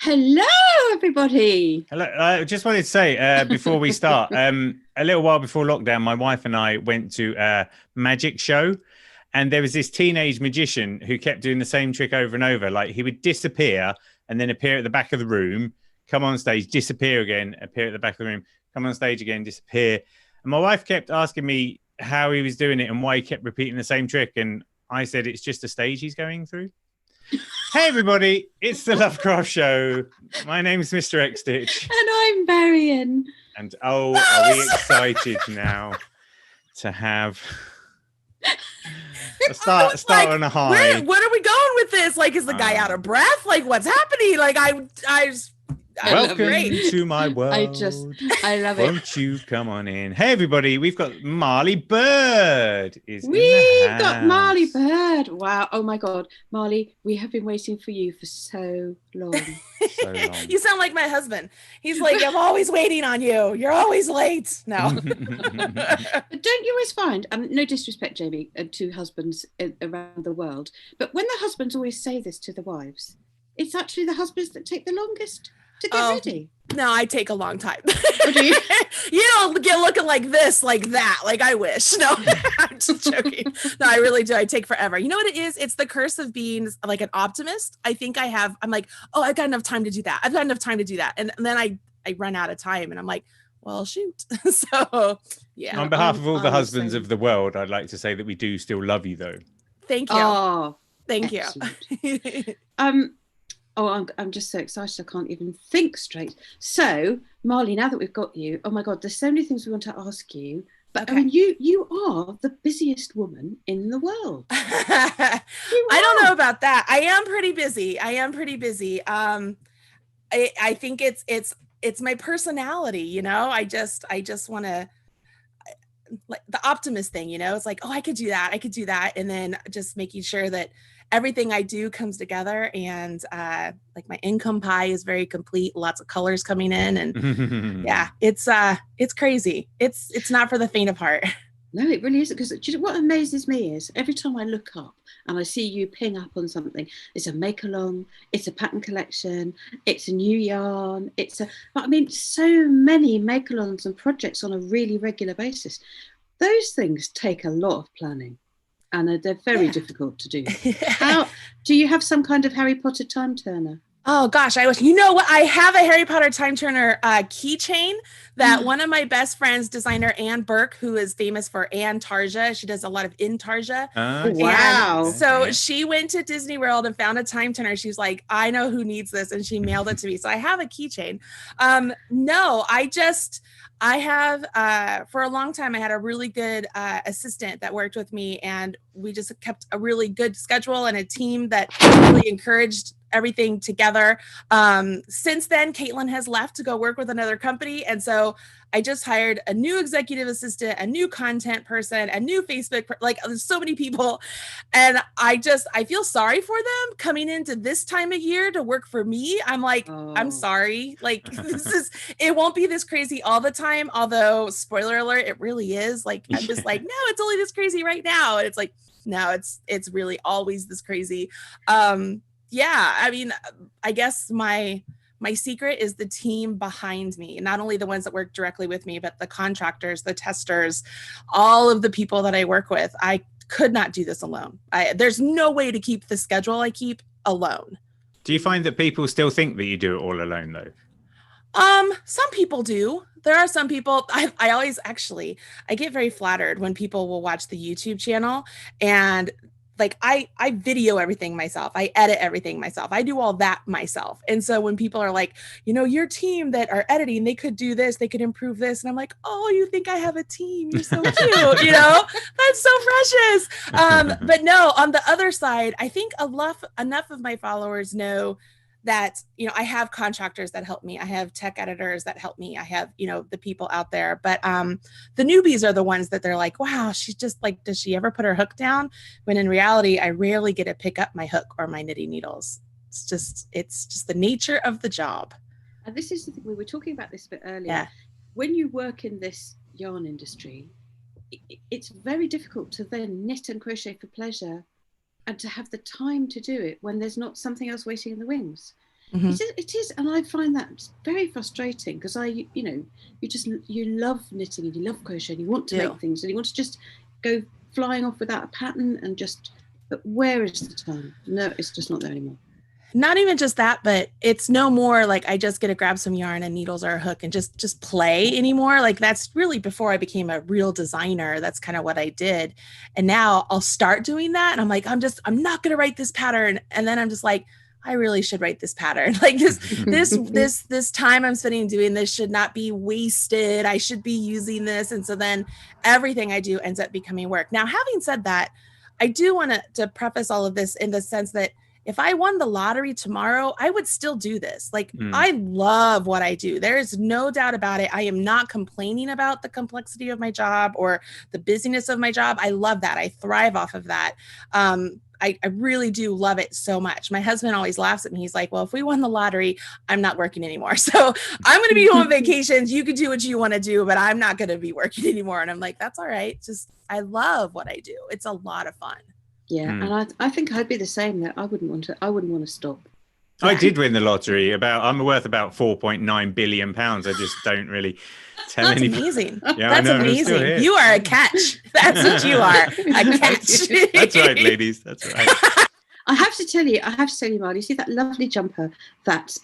Hello, everybody. Hello. I just wanted to say before we start, a little while before lockdown, my wife and I went to a magic show, and there was this teenage magician who kept doing the same trick over and over. Like he would disappear and then appear at the back of the room, come on stage, disappear again, appear at the back of the room, come on stage again, disappear. And my wife kept asking me how he was doing it and why he kept repeating the same trick. And I said, it's just a stage he's going through. Hey everybody, it's the LoveCrafts Show. My name's Mr. X Stitch. And I'm Marion. And are we excited now to have start on a high? What are we going with this? Like, is the guy out of breath? Like, what's happening? Like, Welcome to my world. I love it. Won't you come on in? Hey everybody, we've got Marley Bird. We've got Marley Bird. Wow. Oh my God. Marley, we have been waiting for you for so long. You sound like my husband. He's like, I'm always waiting on you. You're always late. No. But don't you always find, no disrespect, Jamie, to husbands around the world, but when the husbands always say this to the wives, it's actually the husbands that take the longest to get ready. No, I take a long time. Oh, do you? You don't get looking like this, like that. Like I wish. No, I'm just joking. No, I really do. I take forever. You know what it is? It's the curse of being like an optimist. I think I'm like, oh, I've got enough time to do that. I've got enough time to do that. And then I run out of time and I'm like, well, shoot. So yeah. On behalf of all the husbands of the world, I'd like to say that we do still love you though. Thank you. Oh, thank excellent. you. Oh, I'm just so excited. I can't even think straight. So, Marley, now that we've got you, oh my God, there's so many things we want to ask you. But okay. I mean, you are the busiest woman in the world. I don't know about that. I am pretty busy. I think it's my personality, you know. I just want to, like the optimist thing, you know. It's like, oh, I could do that, and then just making sure that everything I do comes together, and like my income pie is very complete, lots of colors coming in, and yeah, it's crazy. It's not for the faint of heart. No, it really isn't, because you know, what amazes me is every time I look up and I see you ping up on something, it's a make along, it's a pattern collection, it's a new yarn, I mean, so many make alongs and projects on a really regular basis. Those things take a lot of planning. And they're very difficult to do. How do you have some kind of Harry Potter time turner? Oh gosh, I wish. You know what? I have a Harry Potter time turner keychain that one of my best friends, designer Anne Burke, who is famous for Anne Tarja. She does a lot of intarsia. Wow! So she went to Disney World and found a time turner. She's like, I know who needs this, and she mailed it to me. So I have a keychain. No, I have, for a long time, I had a really good assistant that worked with me, and we just kept a really good schedule and a team that really encouraged everything together. Since then, Caitlin has left to go work with another company. And so I just hired a new executive assistant, a new content person, a new Facebook, like there's so many people. And I feel sorry for them coming into this time of year to work for me. I'm like, I'm sorry. Like it won't be this crazy all the time. Although spoiler alert, it really is. Like, I'm just like, no, it's only this crazy right now. And it's like, no, it's really always this crazy. Yeah, I mean, I guess my secret is the team behind me, not only the ones that work directly with me, but the contractors, the testers, all of the people that I work with. I could not do this alone. There's no way to keep the schedule I keep alone. Do you find that people still think that you do it all alone though? Some people do. There are some people, I always actually, I get very flattered when people will watch the YouTube channel, and like I video everything myself. I edit everything myself. I do all that myself. And so when people are like, you know, your team that are editing, they could do this, they could improve this. And I'm like, oh, you think I have a team? You're so cute. You know, that's so precious. But no, on the other side, I think enough of my followers know that, you know, I have contractors that help me. I have tech editors that help me. I have, you know, the people out there, but the newbies are the ones that they're like, wow, she's just like, does she ever put her hook down? When in reality, I rarely get to pick up my hook or my knitting needles. It's just the nature of the job. And this is the thing, we were talking about this a bit earlier. Yeah. When you work in this yarn industry, it's very difficult to then knit and crochet for pleasure and to have the time to do it when there's not something else waiting in the wings. It is, and I find that very frustrating because you love knitting and you love crochet and you want to make things and you want to just go flying off without a pattern but where is the time? No, it's just not there anymore. Not even just that, but it's no more like I just get to grab some yarn and needles or a hook and just play anymore. Like that's really before I became a real designer. That's kind of what I did. And now I'll start doing that. And I'm like, I'm not going to write this pattern. And then I'm just like, I really should write this pattern. Like this time I'm spending doing this should not be wasted. I should be using this. And so then everything I do ends up becoming work. Now, having said that, I do want to preface all of this in the sense that if I won the lottery tomorrow, I would still do this. Like, I love what I do. There is no doubt about it. I am not complaining about the complexity of my job or the busyness of my job. I love that. I thrive off of that. I really do love it so much. My husband always laughs at me. He's like, well, if we won the lottery, I'm not working anymore. So I'm going to be on vacations. You can do what you want to do, but I'm not going to be working anymore. And I'm like, that's all right. Just, I love what I do. It's a lot of fun. Yeah, and I think I'd be the same. That I wouldn't want to stop. I did win the lottery. I'm worth about £4.9 billion. I just don't really tell anybody. Amazing. Yeah, that's amazing. You are a catch. That's what you are, a catch. That's right, ladies. That's right. I have to tell you, Marley, you see that lovely jumper that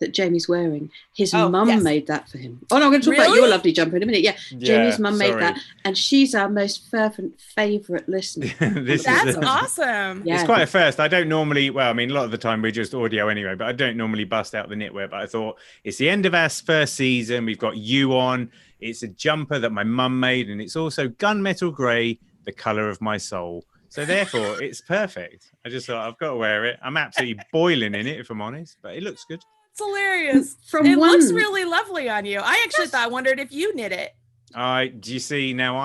that Jamie's wearing? His mum made that for him. Oh no, I'm going to talk about your lovely jumper in a minute. Yeah, Jamie's mum made that, and she's our most fervent favourite listener. That's awesome. Yeah. It's quite a first. I don't normally, well, I mean, a lot of the time we're just audio anyway, but I don't normally bust out the knitwear. But I thought it's the end of our first season. We've got you on. It's a jumper that my mum made, and it's also gunmetal grey, the colour of my soul. So therefore, it's perfect. I just thought I've got to wear it. I'm absolutely boiling in it, if I'm honest, but it looks good. It's hilarious. It looks really lovely on you. I actually wondered if you knit it. Do you see now?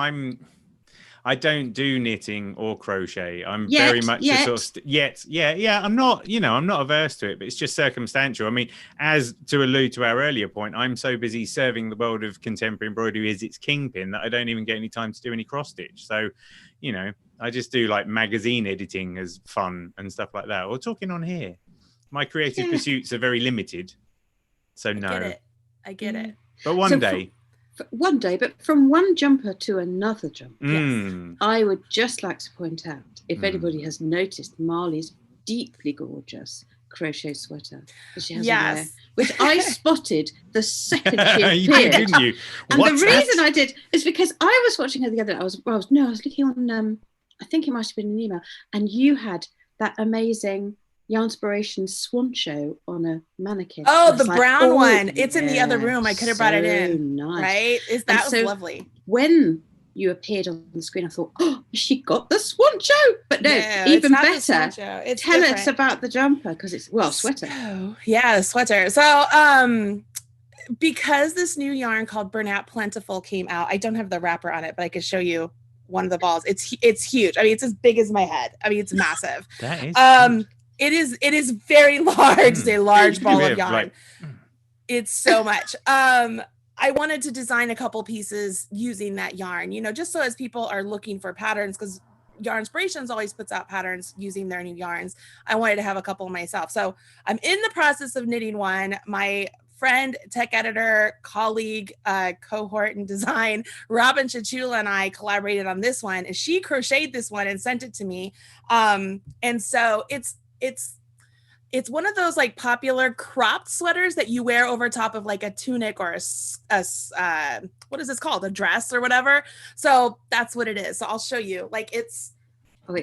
I don't do knitting or crochet. I'm very much a sort of I'm not. I'm not averse to it, but it's just circumstantial. I mean, as to allude to our earlier point, I'm so busy serving the world of contemporary embroidery as its kingpin that I don't even get any time to do any cross stitch. So, I just do like magazine editing as fun and stuff like that, or talking on here. My creative pursuits are very limited, so no. I get it. But one day, but from one jumper to another jumper, I would just like to point out, if anybody has noticed, Marley's deeply gorgeous crochet sweater that she has to wear, which I spotted the second she appeared. You did, didn't you? And the reason I did is because I was watching her the other day. I was looking on. I think it might have been an email, and you had that amazing Yarnspiration swan show on a mannequin. Oh, the brown one. It's in the other room. I could have brought it in. Nice. Right? That was lovely. When you appeared on the screen, I thought, oh, she got the swan show. But no, even better. Tell us about the jumper, because it's sweater. The sweater. So because this new yarn called Bernat Plentiful came out, I don't have the wrapper on it, but I could show you one of the balls. It's huge. I mean, it's as big as my head. I mean, it's massive. That is It is very large. It's a large ball of yarn. It's so much. I wanted to design a couple pieces using that yarn, just so as people are looking for patterns, because Yarnspirations always puts out patterns using their new yarns. I wanted to have a couple myself. So I'm in the process of knitting one. My friend, tech editor, colleague, cohort in design, Robin Chichula, and I collaborated on this one, and she crocheted this one and sent it to me. And so it's one of those like popular cropped sweaters that you wear over top of like a tunic or a what is this called? A dress or whatever. So that's what it is. So I'll show you. Like it's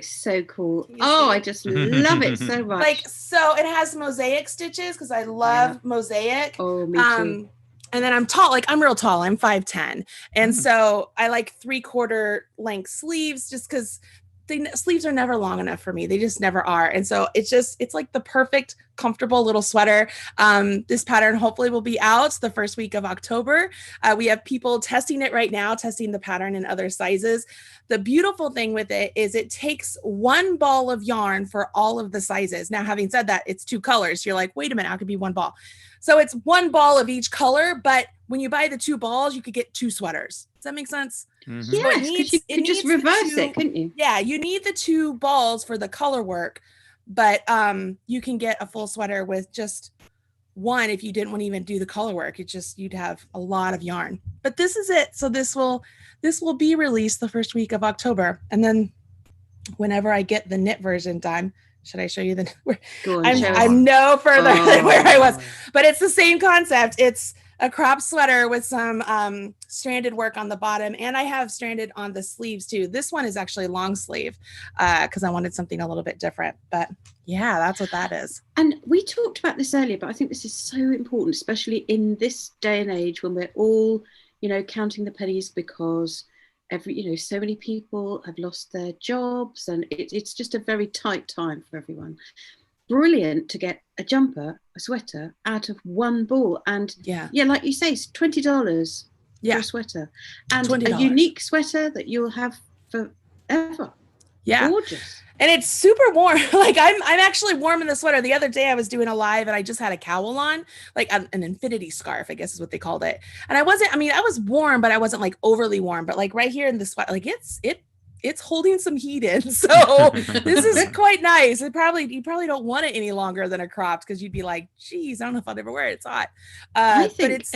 so cool. I just love it so much. Like, so it has mosaic stitches because I love mosaic. Oh, me too. And then I'm tall, like I'm real tall. I'm 5'10". And so I like 3/4 length sleeves just because sleeves are never long enough for me. They just never are. And so it's like the perfect, comfortable little sweater. This pattern hopefully will be out the first week of October. We have people testing it right now, testing the pattern in other sizes. The beautiful thing with it is it takes one ball of yarn for all of the sizes. Now, having said that, it's 2 colors. You're like, wait a minute, how could it be 1 ball? So it's 1 ball of each color, but when you buy the 2 balls, you could get 2 sweaters. Does that make sense? Mm-hmm. Yes, because you could just reverse it, couldn't you? Yeah, you need the 2 balls for the color work, but you can get a full sweater with just one if you didn't want to even do the color work. You'd have a lot of yarn. But this is it. So this will be released the first week of October, and then whenever I get the knit version done, should I show you the? I'm no further than where I was, but it's the same concept. It's a crop sweater with some stranded work on the bottom, and I have stranded on the sleeves too. This one is actually long sleeve because I wanted something a little bit different. But yeah, that's what that is. And we talked about this earlier, but I think this is so important, especially in this day and age when we're all, counting the pennies because so many people have lost their jobs, and it's just a very tight time for everyone. Brilliant to get a jumper, a sweater out of one ball, and like you say, it's $20 for a sweater, and $20. A unique sweater that you'll have forever. Yeah, gorgeous. And it's super warm. Like I'm actually warm in the sweater. The other day I was doing a live and I just had a cowl on, like an infinity scarf, I guess is what they called it. And I was warm, but I wasn't like overly warm. But like right here in the sweat, like it's holding some heat in. So this is quite nice. You probably don't want it any longer than a cropped, because you'd be like, geez, I don't know if I'd ever wear it. It's hot. I think but it's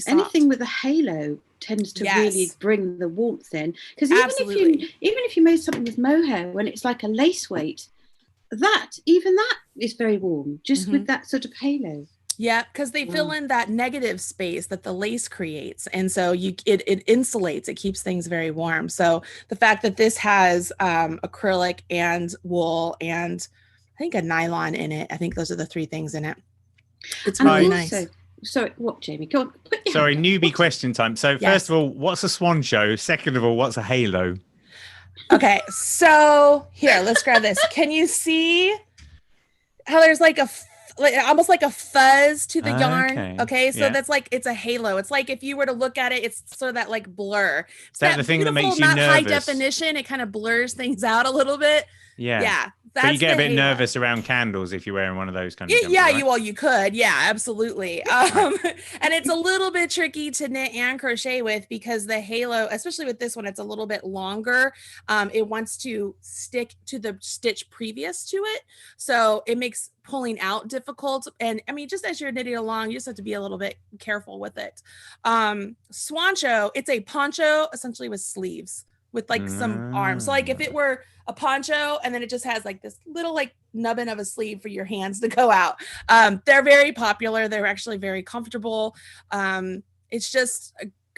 anything with a halo tends to really bring the warmth in, because even if you made something with mohair when it's like a lace weight, that is very warm just with that sort of halo. Yeah, because they fill in that negative space that the lace creates, and so it insulates, it keeps things very warm. So the fact that this has acrylic and wool and I think a nylon in it, I think those are the three things in it. It's really nice. Sorry, what, Jamie? Go on. Sorry, newbie question time. So first of all, what's a swan show? Second of all, what's a halo? Okay, so here, let's grab this. Can you see how there's like almost like a fuzz to the yarn? Okay, so that's like, it's a halo. It's like if you were to look at it, it's sort of that like blur. Is that the thing that makes you nervous? Not high definition. It kind of blurs things out a little bit. Yeah. But you get a bit nervous around candles if you're wearing one of those kind of jumpers, right? You could. Yeah, absolutely. And it's a little bit tricky to knit and crochet with, because the halo, especially with this one, it's a little bit longer. It wants to stick to the stitch previous to it. So it makes pulling out difficult. And I mean, just as you're knitting along, you just have to be a little bit careful with it. Swancho, it's a poncho essentially with sleeves, with like some arms. So like if it were a poncho and then it just has like this little like nubbin of a sleeve for your hands to go out. They're very popular. They're actually very comfortable. It's just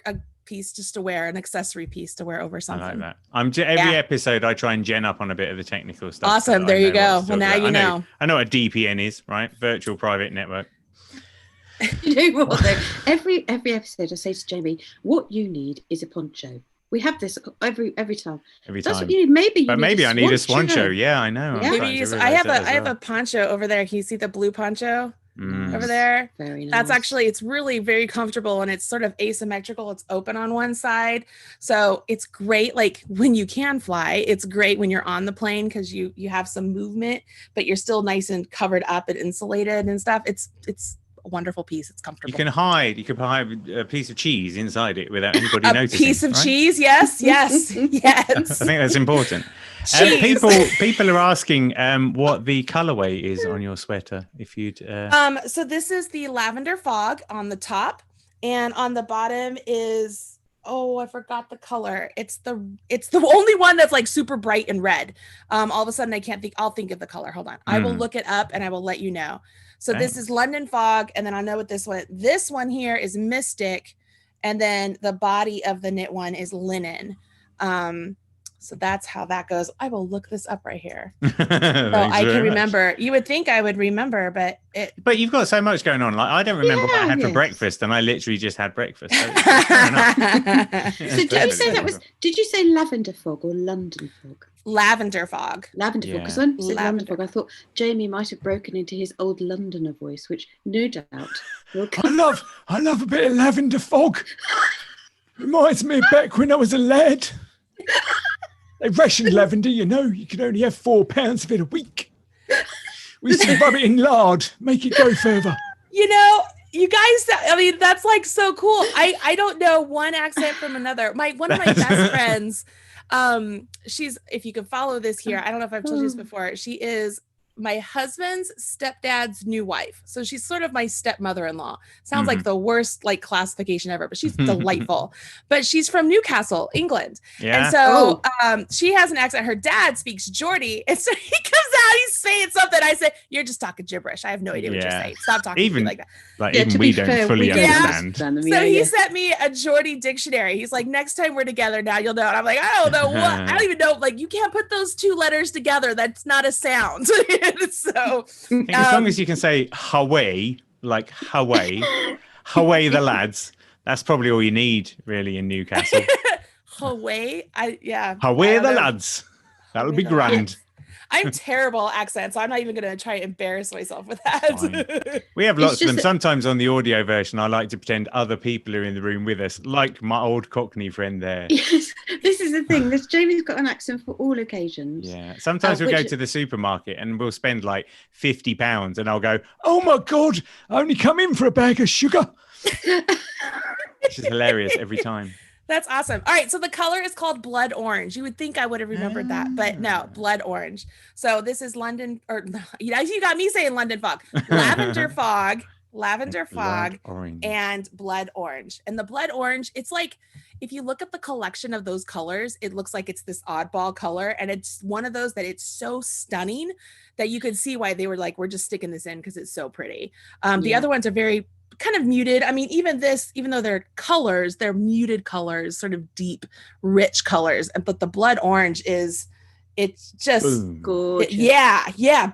a piece just to wear, an accessory piece to wear over something. I like that. Every episode I try and gen up on a bit of the technical stuff. Awesome. There you go. Well, now you know. I know what DPN is, right? Virtual Private Network. You know what though? Every episode I say to Jamie, what you need is a poncho. We have this every time. That's what you need. Maybe I need a swan show. Yeah, I know. Yeah. I have a poncho over there. Can you see the blue poncho over there? Very nice. That's actually, it's really very comfortable, and it's sort of asymmetrical. It's open on one side, so it's great. Like when you can fly, it's great when you're on the plane because you have some movement, but you're still nice and covered up and insulated and stuff. It's a wonderful piece. It's comfortable. You could hide a piece of cheese inside it without anybody noticing. A piece of cheese, yes. I think that's important. People are asking what the colorway is on your sweater. If you'd so this is the lavender fog on the top, and on the bottom is I forgot the color. It's the only one that's like super bright and red. All of a sudden I can't think. I'll think of the color. Hold on. I will look it up and I will let you know. So this is London Fog, and then I know what this one here is Mystic, and then the body of the knit one is Linen. So that's how that goes. I will look this up right here. So I can remember. You would think I would remember, but you've got so much going on. Like I don't remember what I had for breakfast, and I literally just had breakfast. So did you say lavender fog or London fog? Lavender fog. Lavender fog. Because when you said lavender fog, I thought Jamie might have broken into his old Londoner voice, which no doubt will come. I love a bit of lavender fog. Reminds me of back when I was a lad. They rationed lavender, you could only have 4 pounds of it a week. We used to rub it in lard, make it go further. You guys, I mean, that's like so cool. I don't know one accent from another. One of my best friends, she's, if you could follow this here, I don't know if I've told you this before, she is my husband's stepdad's new wife. So she's sort of my stepmother-in-law. Sounds like the worst like classification ever, but she's delightful. But she's from Newcastle, England. Yeah. And so she has an accent. Her dad speaks Geordie. And so he comes out, he's saying something. I said, you're just talking gibberish. I have no idea what you're saying. Stop talking to me like that. Like even we don't fully understand. So he sent me a Geordie dictionary. He's like, next time we're together now, you'll know. And I'm like, I don't know what. I don't even know. Like, you can't put those two letters together. That's not a sound. So as long as you can say Hawaii, like Hawaii, Hawaii the lads, that's probably all you need really in Newcastle. Hawaii, Hawaii the lads. That'll be grand. I'm terrible at accents, so I'm not even going to try to embarrass myself with that. We have lots of them. Sometimes on the audio version, I like to pretend other people are in the room with us, like my old Cockney friend there. Yes, this is the thing. Jamie's got an accent for all occasions. Yeah. Sometimes we'll go to the supermarket and we'll spend like £50 and I'll go, oh my God, I only come in for a bag of sugar. Which is hilarious every time. That's awesome. All right. So the color is called blood orange. You would think I would have remembered that, but no, blood orange. So this is London, or you got me saying London fog, lavender fog, and blood orange. And the blood orange, it's like, if you look at the collection of those colors, it looks like it's this oddball color. And it's one of those that it's so stunning that you could see why they were like, we're just sticking this in because it's so pretty. The other ones are very kind of muted. I mean, even though they're colors, they're muted colors, sort of deep, rich colors. But the blood orange it's just gorgeous.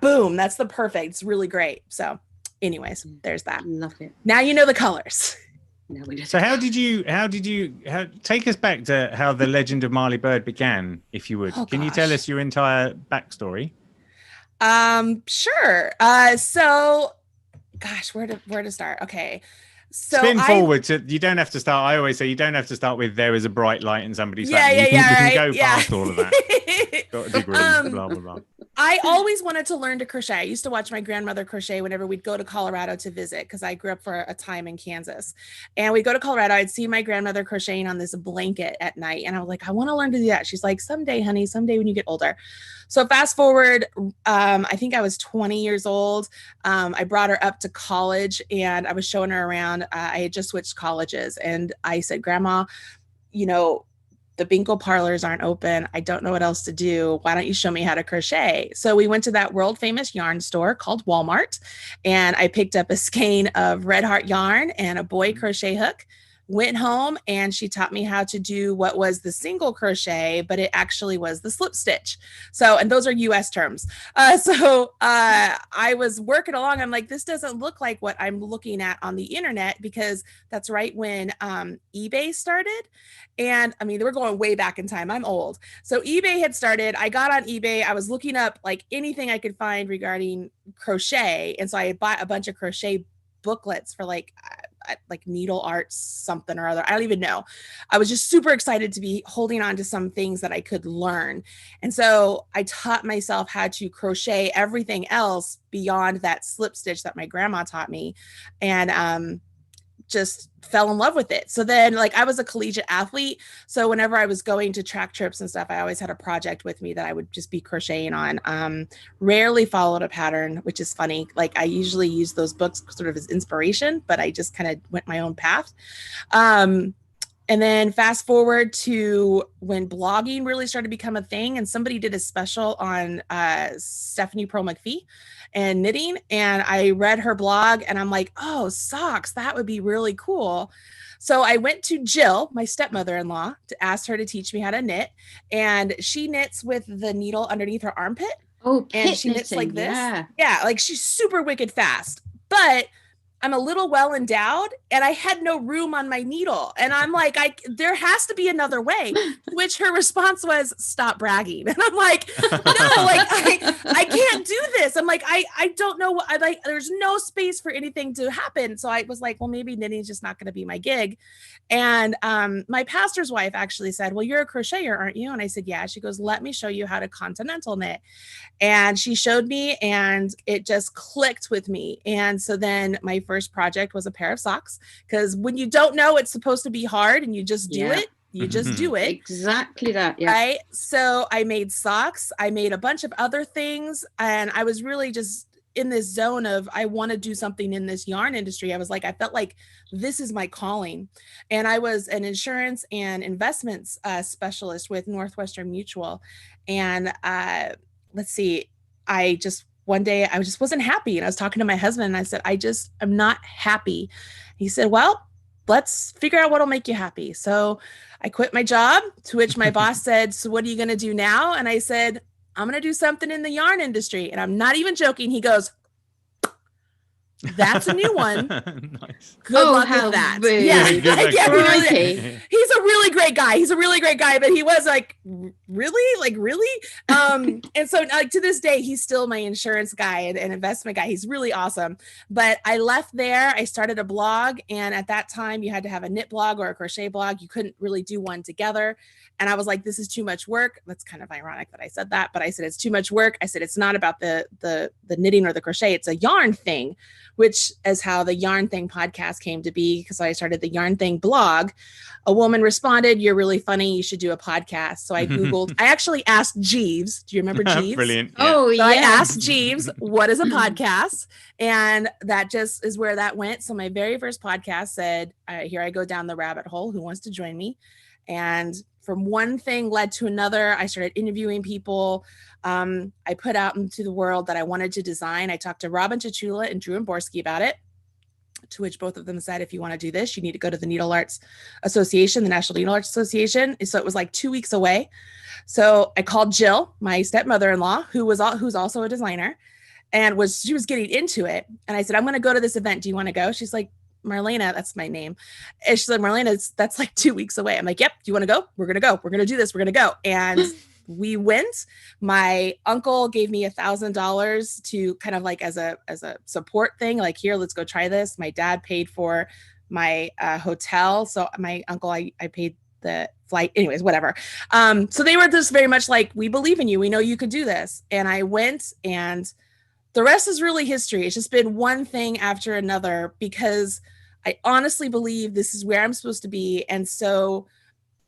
Boom. That's the perfect. It's really great. So anyways, there's that. Love it. Now you know the colors. So how did you take us back to how the legend of Marley Bird began, if you would? Can you tell us your entire backstory? Sure. So gosh, where to start? Okay. So spin forward to, you don't have to start. I always say you don't have to start with there is a bright light in somebody's family. You can go past all of that. Got a degree, blah, blah, blah. I always wanted to learn to crochet. I used to watch my grandmother crochet whenever we'd go to Colorado to visit, because I grew up for a time in Kansas. And we'd go to Colorado. I'd see my grandmother crocheting on this blanket at night. And I was like, I want to learn to do that. She's like, someday, honey, someday when you get older. So fast forward, I think I was 20 years old. I brought her up to college and I was showing her around. I had just switched colleges. And I said, Grandma, the bingo parlors aren't open. I don't know what else to do. Why don't you show me how to crochet? So we went to that world famous yarn store called Walmart, and I picked up a skein of Red Heart yarn and a boy crochet hook, went home, and she taught me how to do what was the single crochet, but it actually was the slip stitch. So, and those are US terms. I was working along. I'm like, this doesn't look like what I'm looking at on the internet, because that's right when eBay started. And I mean, we're going way back in time. I'm old. So eBay had started. I got on eBay. I was looking up like anything I could find regarding crochet. And so I had bought a bunch of crochet booklets for like needle arts, something or other. I don't even know. I was just super excited to be holding on to some things that I could learn. And so I taught myself how to crochet everything else beyond that slip stitch that my grandma taught me. And, just fell in love with it. So then like I was a collegiate athlete. So whenever I was going to track trips and stuff, I always had a project with me that I would just be crocheting on. Rarely followed a pattern, which is funny. Like I usually use those books sort of as inspiration, but I just kind of went my own path. And then fast forward to when blogging really started to become a thing, and somebody did a special on Stephanie Pearl McPhee and knitting. And I read her blog and I'm like, oh, socks, that would be really cool. So I went to Jill, my stepmother-in-law, to ask her to teach me how to knit. And she knits with the needle underneath her armpit. Oh, and she knits like this. Yeah, like she's super wicked fast. But I'm a little well endowed and I had no room on my needle. And I'm like, there has to be another way, which her response was, stop bragging. And I'm like, no, like I can't do this. I'm like, I don't know what there's no space for anything to happen. So I was like, well, maybe knitting is just not going to be my gig. And my pastor's wife actually said, well, you're a crocheter, aren't you? And I said, yeah. She goes, let me show you how to continental knit. And she showed me and it just clicked with me. And so then my first project was a pair of socks, because when you don't know it's supposed to be hard and you just do it, You just do it. Exactly that. Yeah. Right. So I made socks. I made a bunch of other things. And I was really just in this zone of, I want to do something in this yarn industry. I was like, I felt like this is my calling. And I was an insurance and investments specialist with Northwestern Mutual. And let's see, one day I just wasn't happy. And I was talking to my husband and I said, I'm not happy. He said, well, let's figure out what'll make you happy. So I quit my job, to which my boss said, so what are you going to do now? And I said, I'm going to do something in the yarn industry. And I'm not even joking. He goes, that's a new one. Nice. Good luck with that. Rude. Yeah. Crikey. He's a really great guy. But he was like, really? And so like to this day, he's still my insurance guy and investment guy. He's really awesome. But I left there. I started a blog. And at that time you had to have a knit blog or a crochet blog. You couldn't really do one together. And I was like, this is too much work. That's kind of ironic that I said that, but I said, it's too much work. I said, it's not about the knitting or the crochet. It's a yarn thing, which is how the Yarn Thing podcast came to be, because I started the Yarn Thing blog. A woman responded, you're really funny. You should do a podcast. So I Googled, I actually asked Jeeves. Do you remember Jeeves? Brilliant. Yeah. Oh, yeah. So I asked Jeeves, what is a podcast? And that just is where that went. So my very first podcast said, here I go down the rabbit hole. Who wants to join me? And from one thing led to another. I started interviewing people. I put out into the world that I wanted to design. I talked to Robin Chichula and Drew Borski about it, to which both of them said, if you want to do this, you need to go to the Needle Arts Association, the National Needle Arts Association. So it was like 2 weeks away. So I called Jill, my stepmother-in-law, who's also a designer, and she was getting into it. And I said, I'm going to go to this event. Do you want to go? She's like, Marlena, that's my name. And she's like, Marlena, that's like 2 weeks away. I'm like, yep. Do you want to go? We're going to go. We're going to do this. We're going to go. And we went. My uncle gave me $1,000 to kind of like as a support thing. Like, here, let's go try this. My dad paid for my hotel. So my uncle, I paid the flight, anyways, whatever. So they were just very much like, we believe in you. We know you could do this. And I went, and the rest is really history. It's just been one thing after another, because I honestly believe this is where I'm supposed to be. And so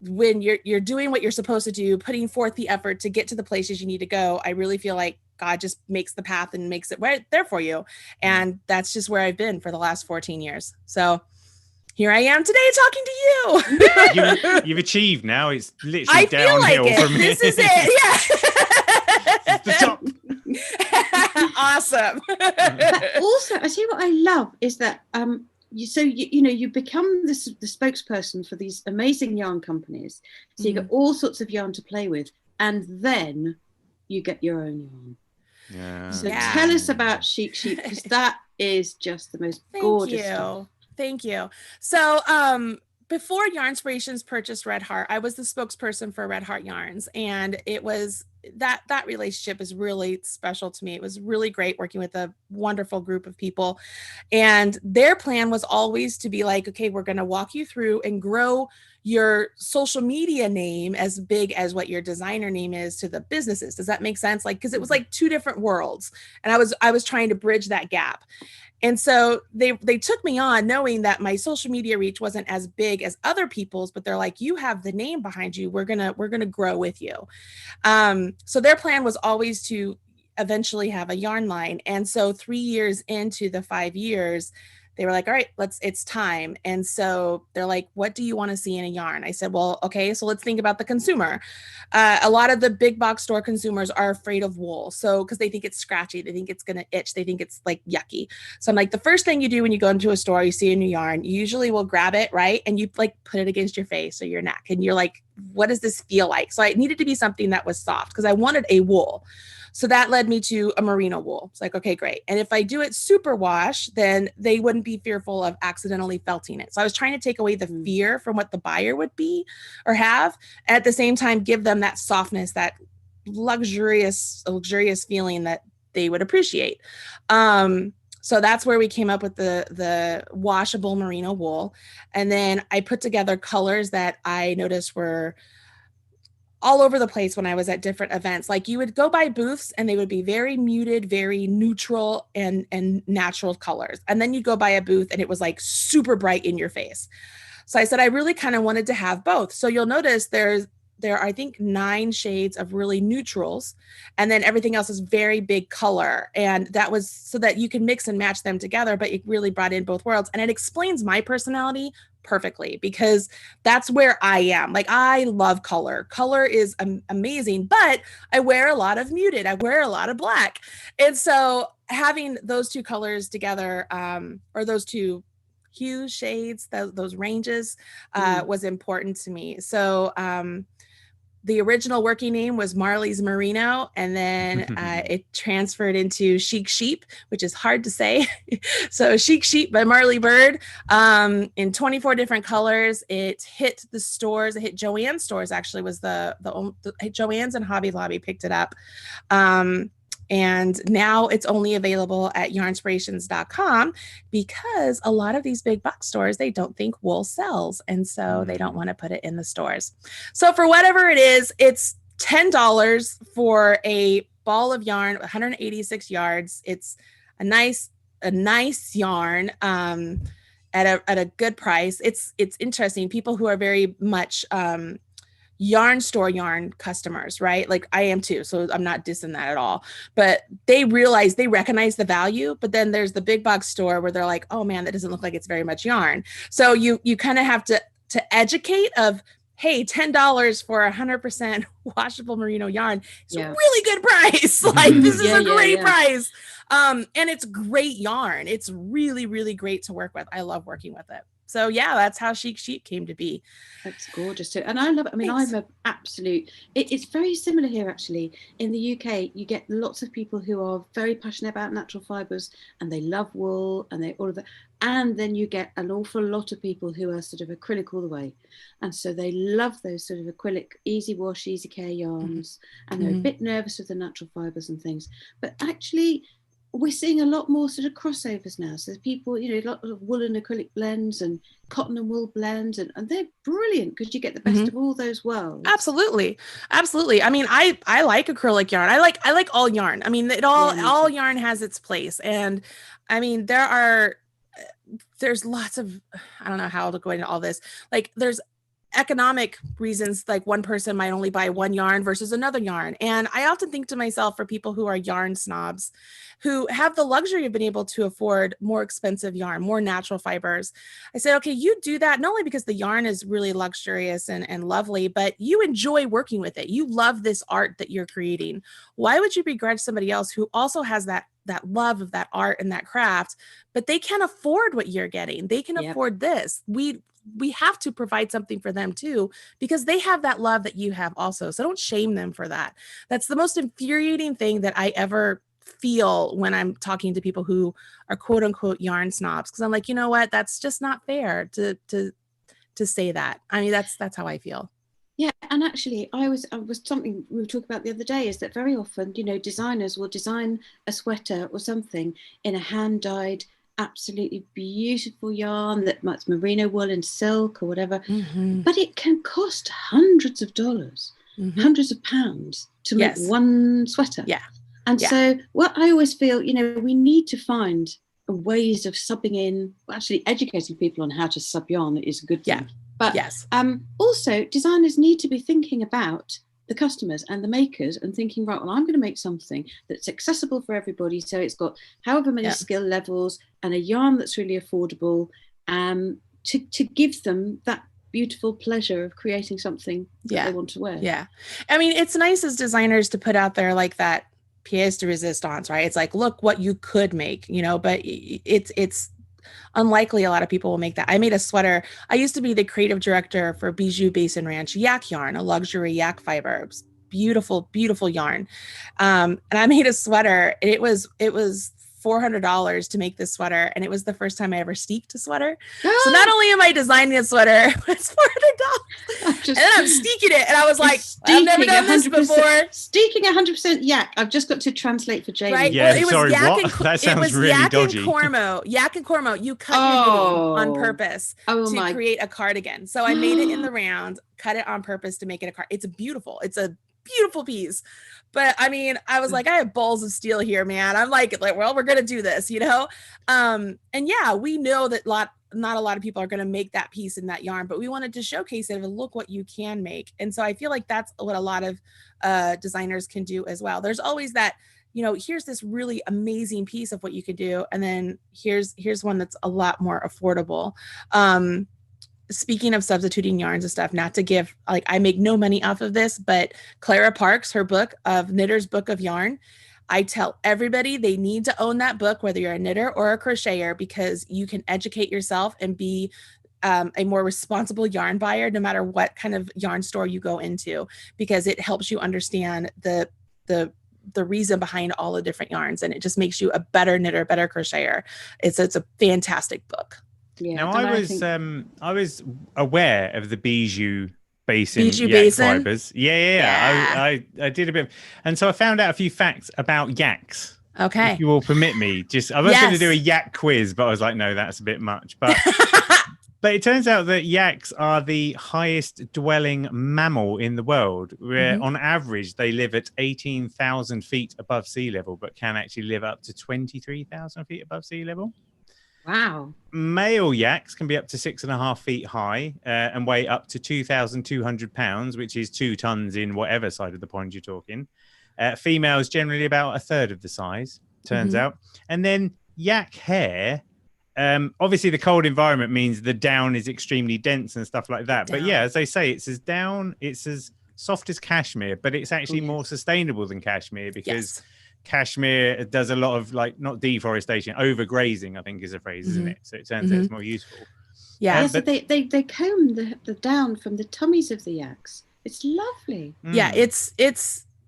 when you're doing what you're supposed to do, putting forth the effort to get to the places you need to go, I really feel like God just makes the path and makes it right there for you. And that's just where I've been for the last 14 years. So here I am today talking to you. You've achieved now. It's literally downhill from here. This is it. Yeah. The top. Awesome. But also, I see what I love is that you become the spokesperson for these amazing yarn companies. So you get all sorts of yarn to play with, and then you get your own yarn. Yeah. So tell us about Chic Chic, because that is just the most gorgeous stuff. Thank you. So before Yarnspirations purchased Red Heart, I was the spokesperson for Red Heart Yarns, and it was that relationship is really special to me. It was really great working with a wonderful group of people, and their plan was always to be like, okay, we're going to walk you through and grow your social media name as big as what your designer name is to the businesses. Does that make sense? Like, because it was like two different worlds, and I was trying to bridge that gap. And so they took me on knowing that my social media reach wasn't as big as other people's, but they're like, you have the name behind you. We're going to grow with you. So their plan was always to eventually have a yarn line. And so 3 years into the 5 years, they were like, all right, it's time. And so they're like, what do you want to see in a yarn? I said, well, okay, so let's think about the consumer. A lot of the big box store consumers are afraid of wool. So, because they think it's scratchy, they think it's going to itch, they think it's like yucky. So I'm like, the first thing you do when you go into a store, you see a new yarn, you usually will grab it, right? And you like put it against your face or your neck. And you're like, what does this feel like? So I needed to be something that was soft because I wanted a wool. So that led me to a merino wool. It's like, okay, great. And if I do it super wash, then they wouldn't be fearful of accidentally felting it. So I was trying to take away the fear from what the buyer would be or have, and at the same time, give them that softness, that luxurious feeling that they would appreciate. So that's where we came up with the washable merino wool. And then I put together colors that I noticed were all over the place when I was at different events. Like, you would go by booths and they would be very muted, very neutral and natural colors. And then you go by a booth and it was like super bright in your face. So I said, I really kind of wanted to have both. So you'll notice there are, I think, 9 shades of really neutrals, and then everything else is very big color. And that was so that you can mix and match them together, but it really brought in both worlds. And it explains my personality perfectly, because that's where I am. Like, I love color. Color is amazing, but I wear a lot of muted. I wear a lot of black. And so having those 2 colors together, or those 2 hues, shades, those ranges, was important to me. So, the original working name was Marley's Merino, and then it transferred into Chic Sheep, which is hard to say. So Chic Sheep by Marley Bird, in 24 different colors. It hit the stores. It hit Joann's stores, actually, was the Joann's and Hobby Lobby picked it up. And now it's only available at yarnspirations.com, because a lot of these big box stores, they don't think wool sells. And so they don't want to put it in the stores. So for whatever it is, it's $10 for a ball of yarn, 186 yards. It's a nice yarn, at a good price. It's interesting. People who are very much, yarn store yarn customers, right? Like I am too. So I'm not dissing that at all, but they recognize the value. But then there's the big box store where they're like, oh man, that doesn't look like it's very much yarn. So you kind of have to educate of, hey, $10 for 100% washable merino yarn is a really good price. Like, this is a great price. And it's great yarn. It's really, really great to work with. I love working with it. So yeah, that's how Chic Sheep came to be. That's gorgeous too. And I love it. I mean, Thanks. I'm an absolute, it's very similar here actually. In the UK, you get lots of people who are very passionate about natural fibres, and they love wool, and they all of that. And then you get an awful lot of people who are sort of acrylic all the way. And so they love those sort of acrylic, easy wash, easy care yarns, and they're a bit nervous with the natural fibres and things. But actually, we're seeing a lot more sort of crossovers now. So people, a lot of wool and acrylic blends and cotton and wool blends, and they're brilliant because you get the best of all those worlds. Absolutely. I mean, I like acrylic yarn. I like all yarn. I mean, all yarn has its place. And I mean, there's lots of, I don't know how to go into all this. Like, there's economic reasons, like one person might only buy one yarn versus another yarn. And I often think to myself, for people who are yarn snobs, who have the luxury of being able to afford more expensive yarn, more natural fibers, I said, okay, you do that not only because the yarn is really luxurious and lovely, but you enjoy working with it. You love this art that you're creating. Why would you begrudge somebody else who also has that love of that art and that craft, but they can't afford what you're getting? They can afford this. We have to provide something for them too, because they have that love that you have also. So don't shame them for that. That's the most infuriating thing that I ever feel when I'm talking to people who are quote unquote yarn snobs. Cause I'm like, you know what? That's just not fair to say that. I mean, that's how I feel. Yeah, and actually, I was something we were talking about the other day, is that very often, designers will design a sweater or something in a hand-dyed, absolutely beautiful yarn that might be merino wool and silk or whatever, but it can cost hundreds of dollars, hundreds of pounds to make one sweater. Yeah, and so what I always feel, we need to find ways of subbing in. Actually, educating people on how to sub yarn is a good thing. But also, designers need to be thinking about the customers and the makers and thinking, right, well, I'm going to make something that's accessible for everybody. So it's got however many skill levels and a yarn that's really affordable, to give them that beautiful pleasure of creating something that they want to wear. Yeah. I mean, it's nice as designers to put out there like that pièce de résistance, right? It's like, look what you could make, but it's unlikely a lot of people will make that. I made a sweater. I used to be the creative director for Bijou Basin Ranch yak yarn, a luxury yak fiber. It was beautiful, beautiful yarn. And I made a sweater. It was $400 to make this sweater, and it was the first time I ever steeked a sweater. So not only am I designing a sweater, it's $400, and then I'm steeking it, and I was like, I've never done this before. Steeking 100% yak. I've just got to translate for Jamie. Right? Yeah, well, sorry, what? That sounds really dodgy. Yak and cormo. You cut your knitting on purpose to create a cardigan. So I made it in the round, cut it on purpose to make it a card. It's beautiful. It's a beautiful piece. But I mean, I was like, I have balls of steel here, man. I'm like, well, we're gonna do this, you know. And yeah, we know that not a lot of people are going to make that piece in that yarn, but we wanted to showcase it and look what you can make. And so I feel like that's what a lot of designers can do as well. There's always that, you know, here's this really amazing piece of what you could do, and then here's one that's a lot more affordable. Speaking of substituting yarns and stuff, not to give, like, I make no money off of this, but Clara Parks, her book of Knitter's Book of Yarn, I tell everybody they need to own that book, whether you're a knitter or a crocheter, because you can educate yourself and be a more responsible yarn buyer, no matter what kind of yarn store you go into, because it helps you understand the reason behind all the different yarns, and it just makes you a better knitter, better crocheter. It's a fantastic book. Yeah. Now I was aware of the bijou basin fibers. Yeah. I did a bit, and so I found out a few facts about yaks. Okay, if you will permit me. I was going to do a yak quiz, but I was like, no, that's a bit much. But but it turns out that yaks are the highest dwelling mammal in the world, where on average they live at 18,000 feet above sea level, but can actually live up to 23,000 feet above sea level. Wow. Male yaks can be up to 6.5 feet high and weigh up to 2,200 pounds, which is 2 tons in whatever side of the pond you're talking. Females generally about a third of the size, turns out. And then yak hair, obviously the cold environment means the down is extremely dense and stuff like that. But yeah, as they say, it's as soft as cashmere, but it's actually more sustainable than cashmere, because cashmere does a lot of, like, not deforestation, overgrazing, I think is a phrase, isn't it? So it turns out it's more useful. Yeah, so they comb the down from the tummies of the yaks. It's lovely. Yeah, it's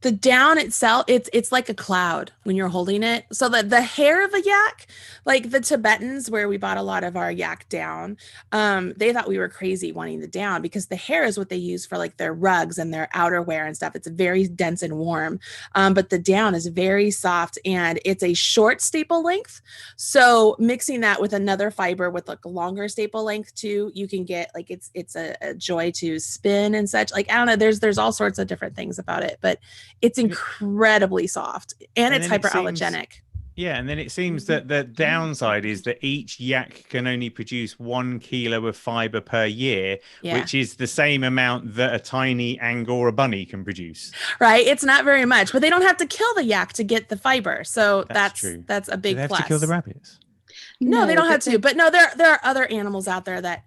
the down itself, it's like a cloud when you're holding it. So the hair of a yak, like the Tibetans, where we bought a lot of our yak down, they thought we were crazy wanting the down, because the hair is what they use for like their rugs and their outerwear and stuff. It's very dense and warm, but the down is very soft, and it's a short staple length. So mixing that with another fiber with like a longer staple length too, you can get, like, it's a joy to spin and such. Like, I don't know, there's all sorts of different things about it, but it's incredibly soft, and it's hyperallergenic. And then it seems that the downside is that each yak can only produce 1 kilo of fiber per year, which is the same amount that a tiny Angora bunny can produce. Right. It's not very much, but they don't have to kill the yak to get the fiber. So that's true. That's a big Do they plus. have to kill the rabbits? No, they don't have to. But no, there are other animals out there that,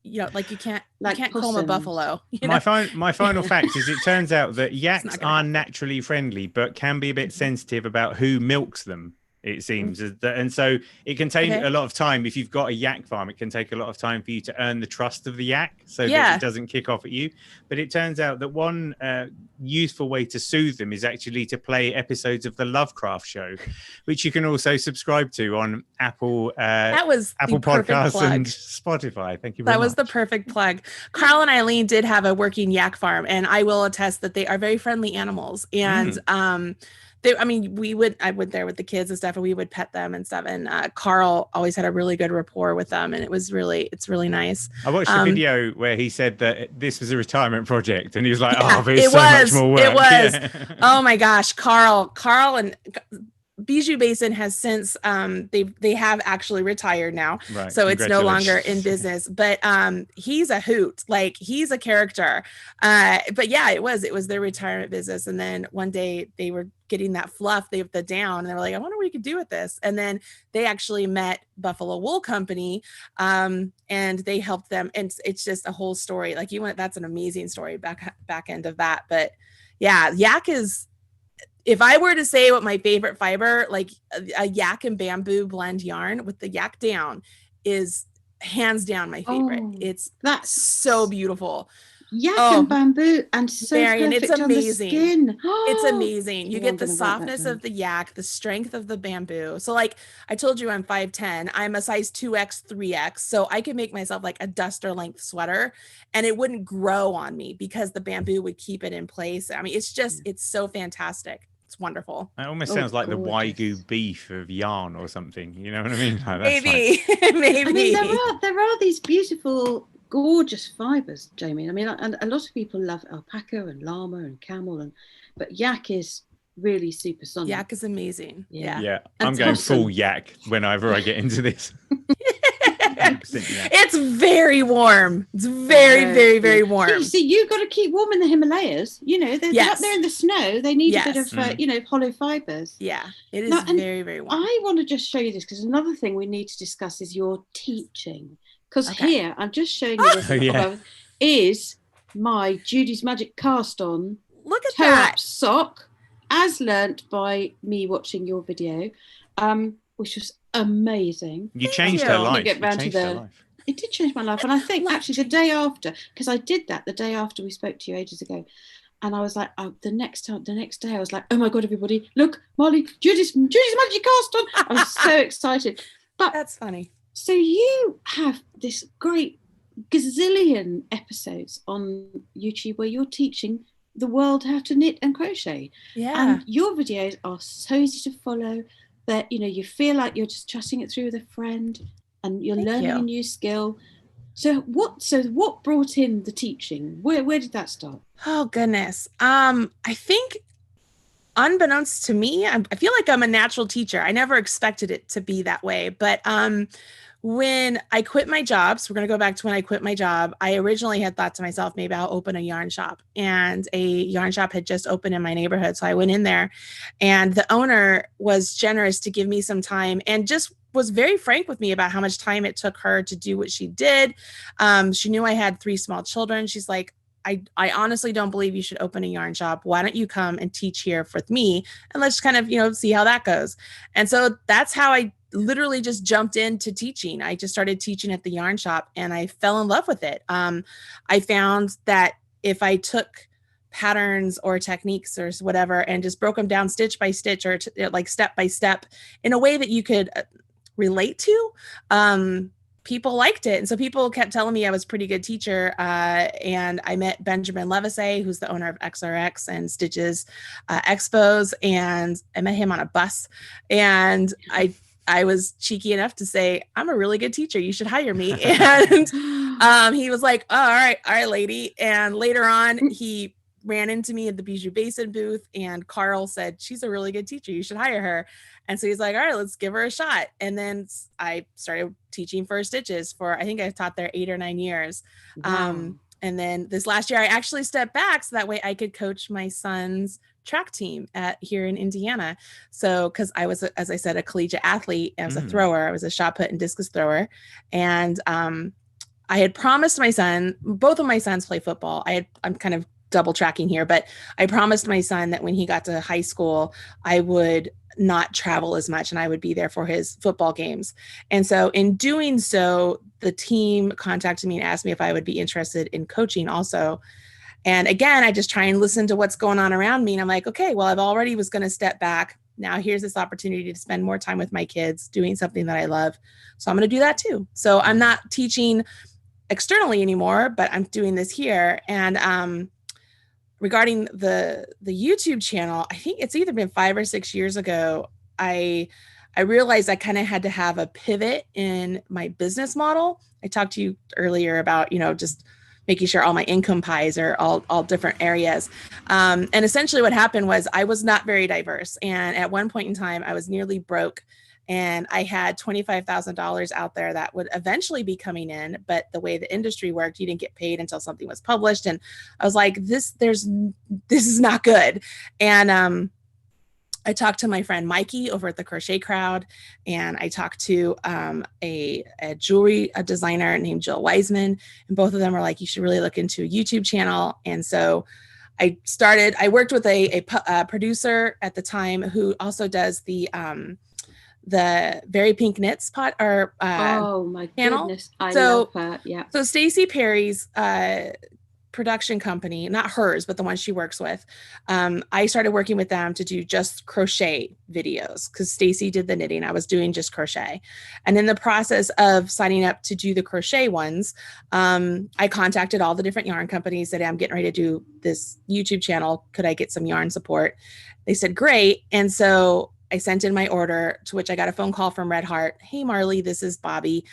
you know, like you can't comb a buffalo. You know? My final fact is, it turns out that yaks are naturally friendly, but can be a bit sensitive about who milks them, it seems. And so it can take a lot of time. If you've got a yak farm, it can take a lot of time for you to earn the trust of the yak, so that it doesn't kick off at you. But it turns out that one useful way to soothe them is actually to play episodes of the LoveCrafts Show, which you can also subscribe to on Apple Podcasts and Spotify. Thank you very much. That was the perfect plug. Carl and Eileen did have a working yak farm, and I will attest that they are very friendly animals. And I went there with the kids and stuff, and we would pet them and stuff. And Carl always had a really good rapport with them, and it's really nice. I watched a video where he said that this was a retirement project, and he was like, "Oh, but it's so much more work." It was. Yeah. Oh my gosh, Carl and Bijou Basin has since they have actually retired now, right, so it's no longer in business, but he's a hoot, like he's a character. But yeah, it was their retirement business. And then one day they were getting that fluff, the down, and they were like, I wonder what we could do with this. And then they actually met Buffalo Wool Company, and they helped them, and it's just a whole story. Like that's an amazing story back end of that. But yeah, yak is, if I were to say what my favorite fiber, like a yak and bamboo blend yarn with the yak down, is hands down my favorite. That's so beautiful. Yak and bamboo, and so Marion, perfect it's amazing. On the skin. It's amazing. You get the softness of the yak, the strength of the bamboo. So like I told you, I'm 5'10". I'm a size 2X, 3X. So I could make myself like a duster length sweater, and it wouldn't grow on me because the bamboo would keep it in place. I mean, it's so fantastic. It's wonderful. It almost sounds like the Wagyu beef of yarn or something. You know what I mean? Like, maybe. I mean, there are these beautiful gorgeous fibers, Jamie. I mean, and a lot of people love alpaca and llama and camel, but yak is really supersonic. Yak is amazing. Yeah. I'm going full yak whenever I get into this. It's very warm. It's very warm. You see, you've got to keep warm in the Himalayas. You know, they're up there in the snow. They need a bit of, hollow fibers. Yeah, it is very warm. I want to just show you this because another thing we need to discuss is your teaching. Because here, I'm just showing you this is my Judy's Magic cast on. Look at that sock, as learnt by me watching your video, which was amazing. You changed her life. It did change my life. And I think actually the day after, because I did that the day after we spoke to you ages ago. And I was like, the next day, I was like, oh my God, everybody, look, Marley, Judy's Magic cast on. I was so excited. But that's funny. So you have this great gazillion episodes on YouTube where you're teaching the world how to knit and crochet. Yeah. And your videos are so easy to follow that, you feel like you're just chatting it through with a friend and you're learning a new skill. So what brought in the teaching? Where did that start? Oh, goodness. I think unbeknownst to me, I feel like I'm a natural teacher. I never expected it to be that way. But when I quit my job, so we're going to go back to when I quit my job, I originally had thought to myself, maybe I'll open a yarn shop. And a yarn shop had just opened in my neighborhood. So I went in there and the owner was generous to give me some time and just was very frank with me about how much time it took her to do what she did. She knew I had 3 small children. She's like, I honestly don't believe you should open a yarn shop. Why don't you come and teach here with me? And let's kind of, see how that goes. And so that's how I literally just jumped into teaching. I just started teaching at the yarn shop and I fell in love with it. I found that if I took patterns or techniques or whatever and just broke them down stitch by stitch or like step by step in a way that you could relate to, people liked it. And so people kept telling me I was a pretty good teacher. And I met Benjamin Levisay, who's the owner of XRX and Stitches Expos. And I met him on a bus. And I was cheeky enough to say, I'm a really good teacher. You should hire me. And he was like, oh, all right, lady. And later on, he ran into me at the Bijou Basin booth and Carl said, she's a really good teacher. You should hire her. And so he's like, all right, let's give her a shot. And then I started teaching for Stitches I think I taught there 8 or 9 years. Wow. And then this last year I actually stepped back so that way I could coach my son's track team here in Indiana. So, cause I was, as I said, a collegiate athlete. I was a thrower. I was a shot put and discus thrower. And I had promised my son, both of my sons play football. I'm kind of double tracking here, but I promised my son that when he got to high school, I would not travel as much and I would be there for his football games. And so in doing so, the team contacted me and asked me if I would be interested in coaching also. And again, I just try and listen to what's going on around me. And I'm like, okay, well, I've already was going to step back. Now here's this opportunity to spend more time with my kids doing something that I love. So I'm going to do that too. So I'm not teaching externally anymore, but I'm doing this here. And, regarding the YouTube channel, I think it's either been 5 or 6 years ago, I realized I kind of had to have a pivot in my business model. I talked to you earlier about, just making sure all my income pies are all different areas. And essentially what happened was I was not very diverse. And at one point in time, I was nearly broke. And I had $25,000 out there that would eventually be coming in. But the way the industry worked, you didn't get paid until something was published. And I was like, this is not good. And I talked to my friend Mikey over at the Crochet Crowd. And I talked to a jewelry designer named Jill Wiseman. And both of them were like, you should really look into a YouTube channel. And so I worked with a producer at the time who also does the Very Pink Knits oh my channel. Goodness, I love her. Yeah. So Stacey Perry's production company, not hers, but the one she works with, I started working with them to do just crochet videos because Stacey did the knitting. I was doing just crochet. And in the process of signing up to do the crochet ones, I contacted all the different yarn companies that I'm getting ready to do this YouTube channel. Could I get some yarn support? They said, great. And so I sent in my order, to which I got a phone call from Red Heart. Hey, Marley, this is Bobby.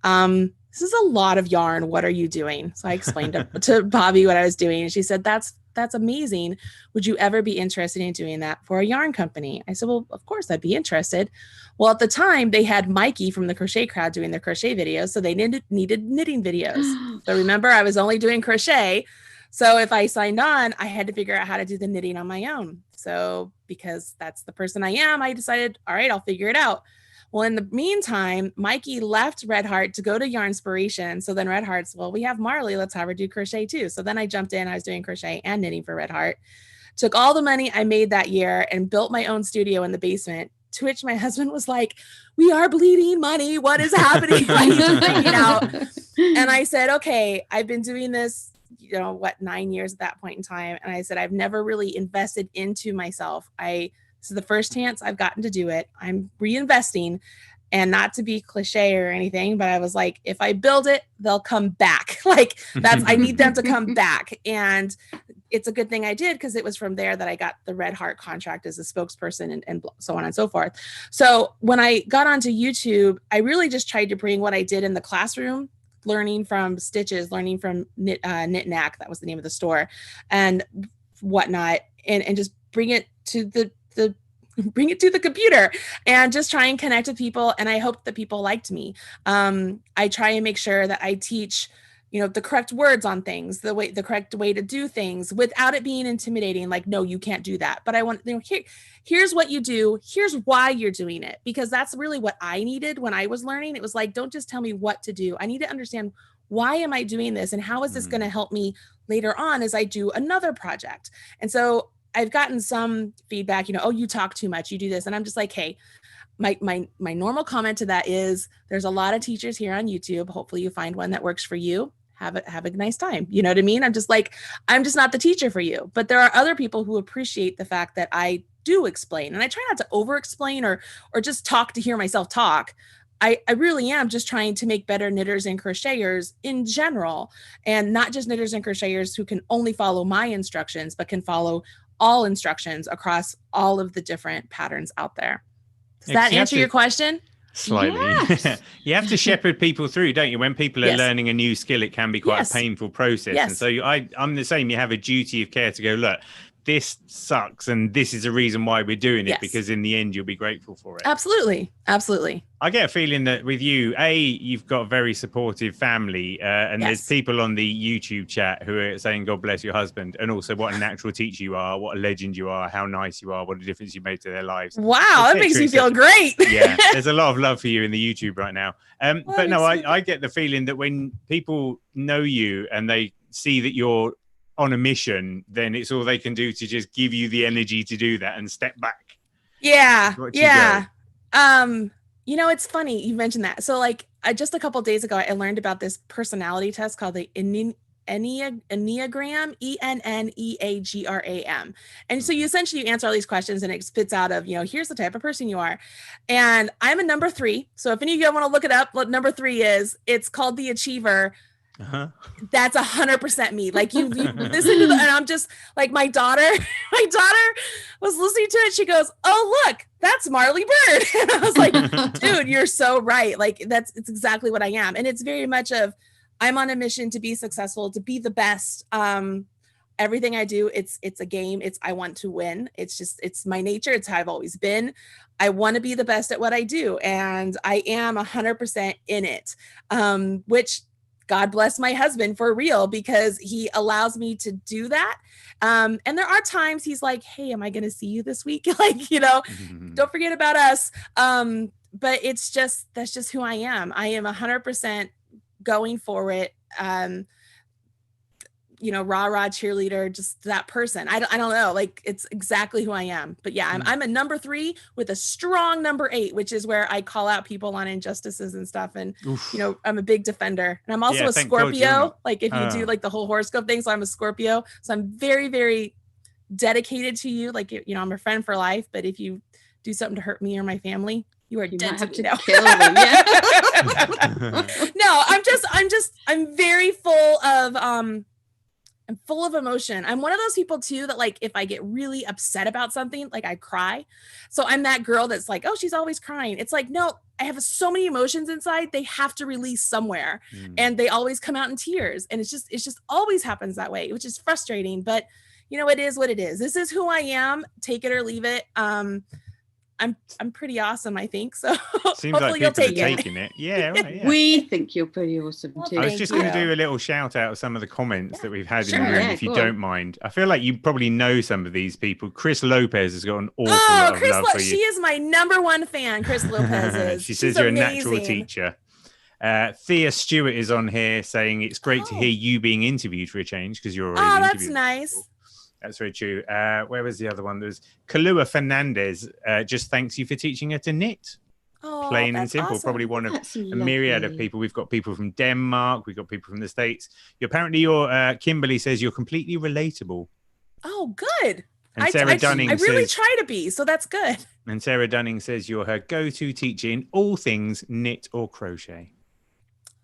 This is a lot of yarn. What are you doing? So I explained to Bobby what I was doing. And she said, that's amazing. Would you ever be interested in doing that for a yarn company? I said, well, of course I'd be interested. Well, at the time they had Mikey from the Crochet Crowd doing their crochet videos. So they needed knitting videos. So remember, I was only doing crochet. So if I signed on, I had to figure out how to do the knitting on my own. So because that's the person I am, I decided, all right, I'll figure it out. Well, in the meantime, Mikey left Red Heart to go to Yarnspiration. So then Red Heart's, well, we have Marley, let's have her do crochet too. So then I jumped in, I was doing crochet and knitting for Red Heart, took all the money I made that year and built my own studio in the basement, to which my husband was like, we are bleeding money. What is happening? Like, he's freaking out. And I said, okay, I've been doing this, 9 years at that point in time. And I said, I've never really invested into myself. This is the first chance I've gotten to do it. I'm reinvesting, and not to be cliche or anything, but I was like, if I build it, they'll come back. Like I need them to come back. And it's a good thing I did, because it was from there that I got the Red Heart contract as a spokesperson and so on and so forth. So when I got onto YouTube, I really just tried to bring what I did in the classroom, learning from Stitches, learning from Knit Knack, that was the name of the store, and whatnot, and just bring it to the computer and just try and connect with people. And I hope that people liked me. I try and make sure that I teach, the correct words on things, the correct way to do things without it being intimidating. Like, no, you can't do that. But I want, here's what you do. Here's why you're doing it. Because that's really what I needed when I was learning. It was like, don't just tell me what to do. I need to understand, why am I doing this? And how is this going to help me later on as I do another project? And so I've gotten some feedback, oh, you talk too much, you do this. And I'm just like, hey, my normal comment to that is, there's a lot of teachers here on YouTube. Hopefully you find one that works for you. Have a nice time. You know what I mean? I'm just not the teacher for you. But there are other people who appreciate the fact that I do explain. And I try not to over explain or just talk to hear myself talk. I really am just trying to make better knitters and crocheters in general, and not just knitters and crocheters who can only follow my instructions, but can follow all instructions across all of the different patterns out there. Does that answer your question? Slightly. Yes. You have to shepherd people through, don't you? When people are learning a new skill, it can be quite a painful process. Yes. And so I'm the same. You have a duty of care to go, look, this sucks, and this is a reason why we're doing it, because in the end you'll be grateful for it. Absolutely. I get a feeling that with you, you've got a very supportive family, and there's people on the YouTube chat who are saying God bless your husband, and also what a natural teacher you are, what a legend you are, how nice you are, what a difference you made to their lives. Wow, that makes me feel great. Yeah, there's a lot of love for you in the YouTube right now. But no, I get the feeling that when people know you and they see that you're on a mission, then it's all they can do to just give you the energy to do that and step back. Yeah. It's funny you mentioned that. So just a couple of days ago, I learned about this personality test called the Enneagram, ENNEAGRAM. And so you answer all these questions and it spits out of, here's the type of person you are. And I'm a number 3. So if any of you want to look it up, what number 3 is, it's called the Achiever. Uh-huh. That's 100% me. Like you listen to and I'm just like, my daughter was listening to it. She goes, oh, look, that's Marley Bird. And I was like, dude, you're so right. Like it's exactly what I am. And it's very much of, I'm on a mission to be successful, to be the best. Everything I do, it's a game. I want to win. It's my nature. It's how I've always been. I want to be the best at what I do. And I am 100% in it, which God bless my husband for real, because he allows me to do that. And there are times he's like, hey, am I going to see you this week? Don't forget about us. But that's just who I am. I am 100% going for it. Rah-rah cheerleader, just that person. I don't know, like it's exactly who I am. But yeah, I'm a number 3 with a strong number 8, which is where I call out people on injustices and stuff. And, I'm a big defender, and I'm also a Scorpio. Like if you do like the whole horoscope thing. So I'm a Scorpio. So I'm very, very dedicated to you. Like, I'm a friend for life, but if you do something to hurt me or my family, you are dead to me. Kill them. Yeah. No, I'm very full of, I'm full of emotion. I'm one of those people too that like if I get really upset about something, like I cry. So I'm that girl that's like, oh, she's always crying. It's like, no, I have so many emotions inside. They have to release somewhere, and they always come out in tears. And it's just always happens that way, which is frustrating. But you know, it is what it is. This is who I am. Take it or leave it. I'm pretty awesome, I think. So Seems hopefully like you'll people take are it. taking it. Yeah, right, yeah. We think you're pretty awesome Well, too. I was Thank just going to you. do a little shout out of some of the comments that we've had Sure, in the room, yeah, if you go don't on. mind. I feel like you probably know some of these people. Chris Lopez has got an awful Oh, lot of Chris, love for she you. is my number one fan. Chris Lopez is. She She's says you're a natural amazing. teacher. Thea Stewart is on here saying it's great to hear you being interviewed for a change because you're already Oh, that's interviewed. nice. That's very true. Where was the other one? There's Kalua Fernandez. Just thanks you for teaching her to knit. Oh, Plain and that's simple. awesome. Probably one of That's a myriad of lovely. people. We've got people from Denmark. We've got people from the States. Apparently, Kimberly says you're completely relatable. Oh, good. And Sarah Dunning I really says, try to be, so that's good. and Sarah Dunning says you're her go-to teacher in all things knit or crochet.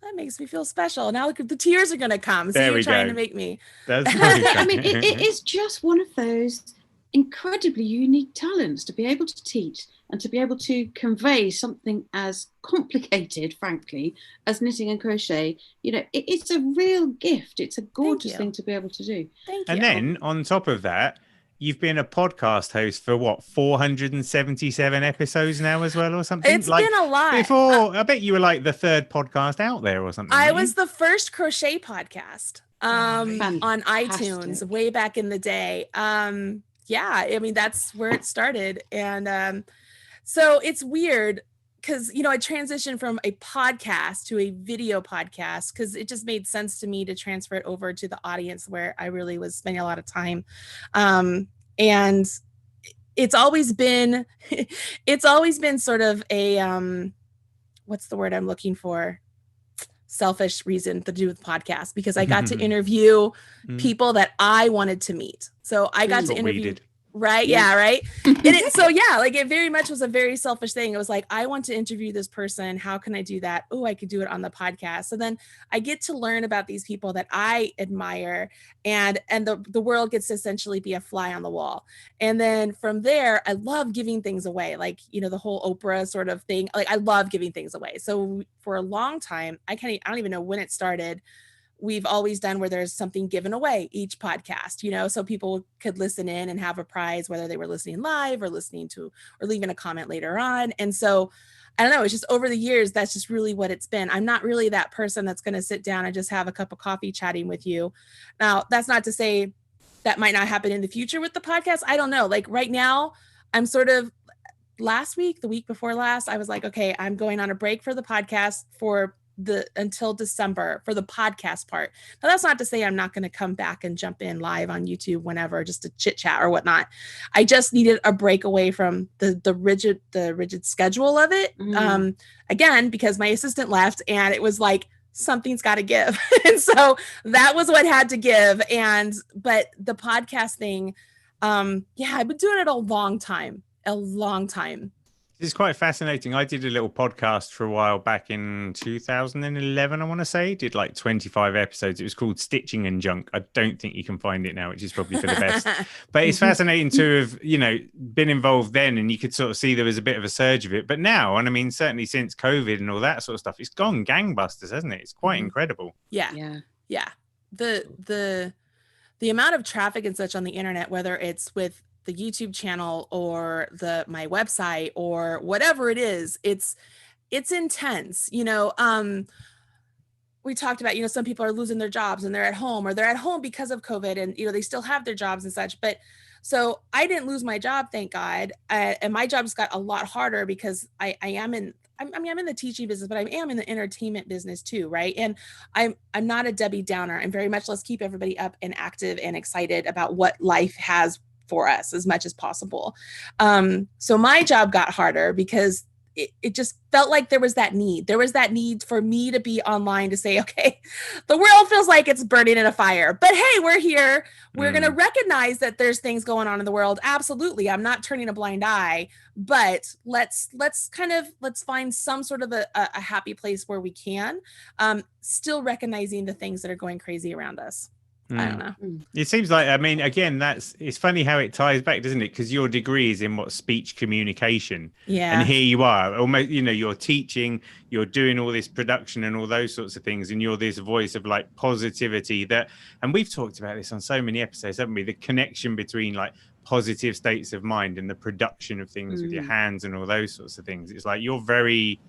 That makes me feel special. Now look, the tears are going to come. See, There you're we trying go. to make me. That's I mean, it is just one of those incredibly unique talents to be able to teach and to be able to convey something as complicated, frankly, as knitting and crochet. You know, it's a real gift. It's a gorgeous you. thing to be able to do. Thank you. And then on top of that, you've been a podcast host for what, 477 episodes now as well, or something? It's been a lot. Before, I bet you were like the third podcast out there or something. I weren't was you? the first crochet podcast on iTunes Fantastic. way back in the day. Yeah, I mean, that's where it started. And so it's weird because, you know, I transitioned from a podcast to a video podcast because it just made sense to me to transfer it over to the audience where I really was spending a lot of time. And it's always been sort of a, what's the word I'm looking for? Selfish reason to do with podcasts, because I got to interview people that I wanted to meet. So I got to interview. Right. Yeah. Right. So yeah, like it very much was a very selfish thing. It was like, I want to interview this person. How can I do that? Oh, I could do it on the podcast. So then I get to learn about these people that I admire, and the world gets to essentially be a fly on the wall. And then from there, I love giving things away. Like, you know, the whole Oprah sort of thing. Like I love giving things away. So for a long time, I don't even know when it started. We've always done where there's something given away each podcast, you know, so people could listen in and have a prize, whether they were listening live or listening to, or leaving a comment later on. And so, I don't know, it's just over the years, that's just really what it's been. I'm not really that person that's going to sit down and just have a cup of coffee chatting with you. Now, that's not to say that might not happen in the future with the podcast. I don't know. Like right now, I'm sort of, the week before last, I was like, okay, I'm going on a break for the podcast until December for the podcast part. Now that's not to say I'm not going to come back and jump in live on YouTube whenever, just to chit chat or whatnot. I just needed a break away from the rigid schedule of it. Again, because my assistant left, and it was like, something's got to give. And so that was what had to give. But the podcast thing, I've been doing it a long time. It's quite fascinating. I did a little podcast for a while back in 2011, I want to say. Did like 25 episodes. It was called Stitching and Junk. I don't think you can find it now, which is probably for the best. But it's fascinating to have, you know, been involved then, and you could sort of see there was a bit of a surge of it. But now, and I mean, certainly since COVID and all that sort of stuff, it's gone gangbusters, hasn't it? It's quite incredible. Yeah. The amount of traffic and such on the internet, whether it's with the YouTube channel or my website or whatever it is, it's intense. You know, we talked about, you know, some people are losing their jobs and they're at home, or they're at home because of COVID, and, you know, they still have their jobs and such. But so I didn't lose my job, thank God. And my job just got a lot harder because I'm in the teaching business, but I am in the entertainment business too. Right. And I'm not a Debbie Downer. I'm very much, let's keep everybody up and active and excited about what life has for us as much as possible. So my job got harder because it just felt like there was that need. There was that need for me to be online to say, okay, the world feels like it's burning in a fire, but hey, we're here. We're going to recognize that there's things going on in the world. Absolutely. I'm not turning a blind eye, but let's find some sort of a happy place where we can, still recognizing the things that are going crazy around us. I don't know. It seems like, I mean, again, it's funny how it ties back, doesn't it? Because your degree is in speech communication. Yeah. And here you are, almost, you're teaching, you're doing all this production and all those sorts of things. And you're this voice of like positivity and we've talked about this on so many episodes, haven't we? The connection between like positive states of mind and the production of things with your hands and all those sorts of things. It's like you're very,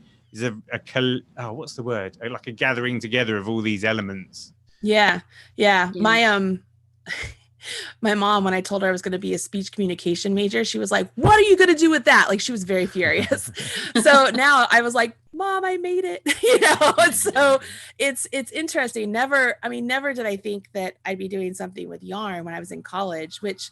what's the word? Like a gathering together of all these elements. Yeah. My mom, when I told her I was going to be a speech communication major, she was like, "What are you going to do with that?" Like, she was very furious. So now I was like, "Mom, I made it." And so it's interesting. Never did I think that I'd be doing something with yarn when I was in college, which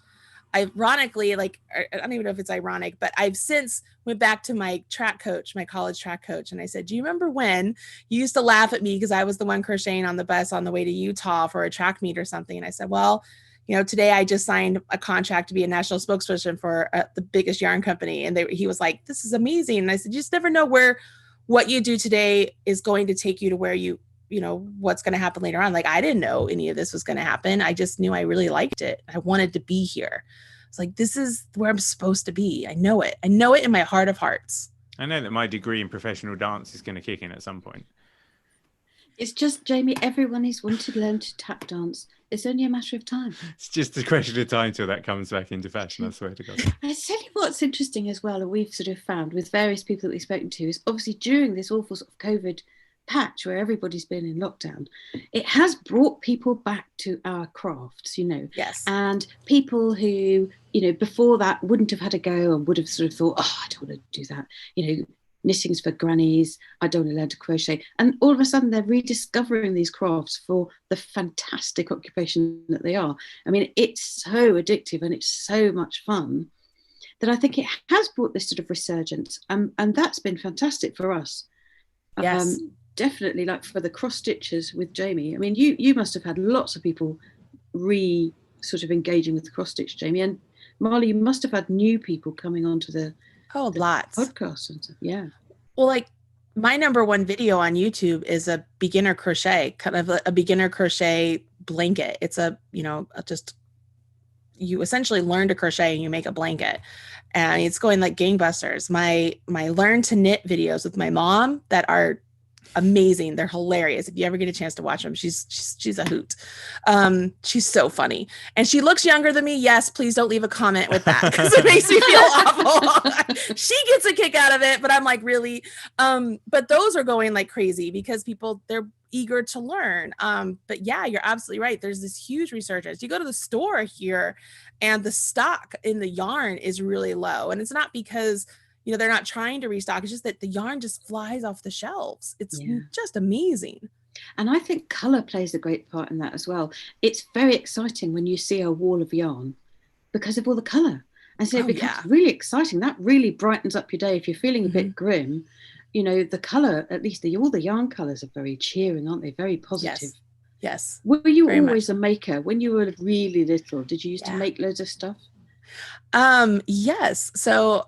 ironically, like, I don't even know if it's ironic, but I've since went back to my college track coach. And I said, "Do you remember when you used to laugh at me because I was the one crocheting on the bus on the way to Utah for a track meet or something?" And I said, "Well, today I just signed a contract to be a national spokesperson for the biggest yarn company." And he was like, "This is amazing." And I said, "You just never know where what you do today is going to take you to where what's going to happen later on." Like, I didn't know any of this was going to happen. I just knew I really liked it. I wanted to be here. It's like, this is where I'm supposed to be. I know it. I know it in my heart of hearts. I know that my degree in professional dance is going to kick in at some point. It's just, Jamie, everyone is wanting to learn to tap dance. It's only a matter of time. It's just a question of time till that comes back into fashion, I swear to God. I tell you what's interesting as well, and we've sort of found with various people that we've spoken to, is obviously during this awful sort of COVID patch where everybody's been in lockdown, it has brought people back to our crafts, Yes. And people who, before that wouldn't have had a go and would have sort of thought, "Oh, I don't want to do that. Knitting's for grannies. I don't want to learn to crochet." And all of a sudden they're rediscovering these crafts for the fantastic occupation that they are. I mean, it's so addictive and it's so much fun that I think it has brought this sort of resurgence. And that's been fantastic for us. Yes. Definitely, like for the cross stitchers with Jamie. I mean, you must have had lots of people sort of engaging with the cross stitch, Jamie. And Marley, you must have had new people coming onto the lots podcast and stuff. Yeah. Well, like, my number one video on YouTube is a beginner crochet, kind of a beginner crochet blanket. It's you essentially learn to crochet and you make a blanket, and it's going like gangbusters. My learn to knit videos with my mom that are amazing. They're hilarious. If you ever get a chance to watch them, she's a hoot. She's so funny, and she looks younger than me. Yes, please don't leave a comment with that because it makes me feel awful. She gets a kick out of it, but I'm like, really? But those are going like crazy because they're eager to learn. But yeah, you're absolutely right. There's this huge resurgence. You go to the store here and the stock in the yarn is really low, and it's not because they're not trying to restock. It's just that the yarn just flies off the shelves. It's just amazing. And I think colour plays a great part in that as well. It's very exciting when you see a wall of yarn because of all the colour. And so it becomes really exciting. That really brightens up your day. If you're feeling a bit grim, the colour, at least all the yarn colours are very cheering, aren't they? Very positive. Yes. Were you always a maker? When you were really little, did you used to make loads of stuff? Yes. So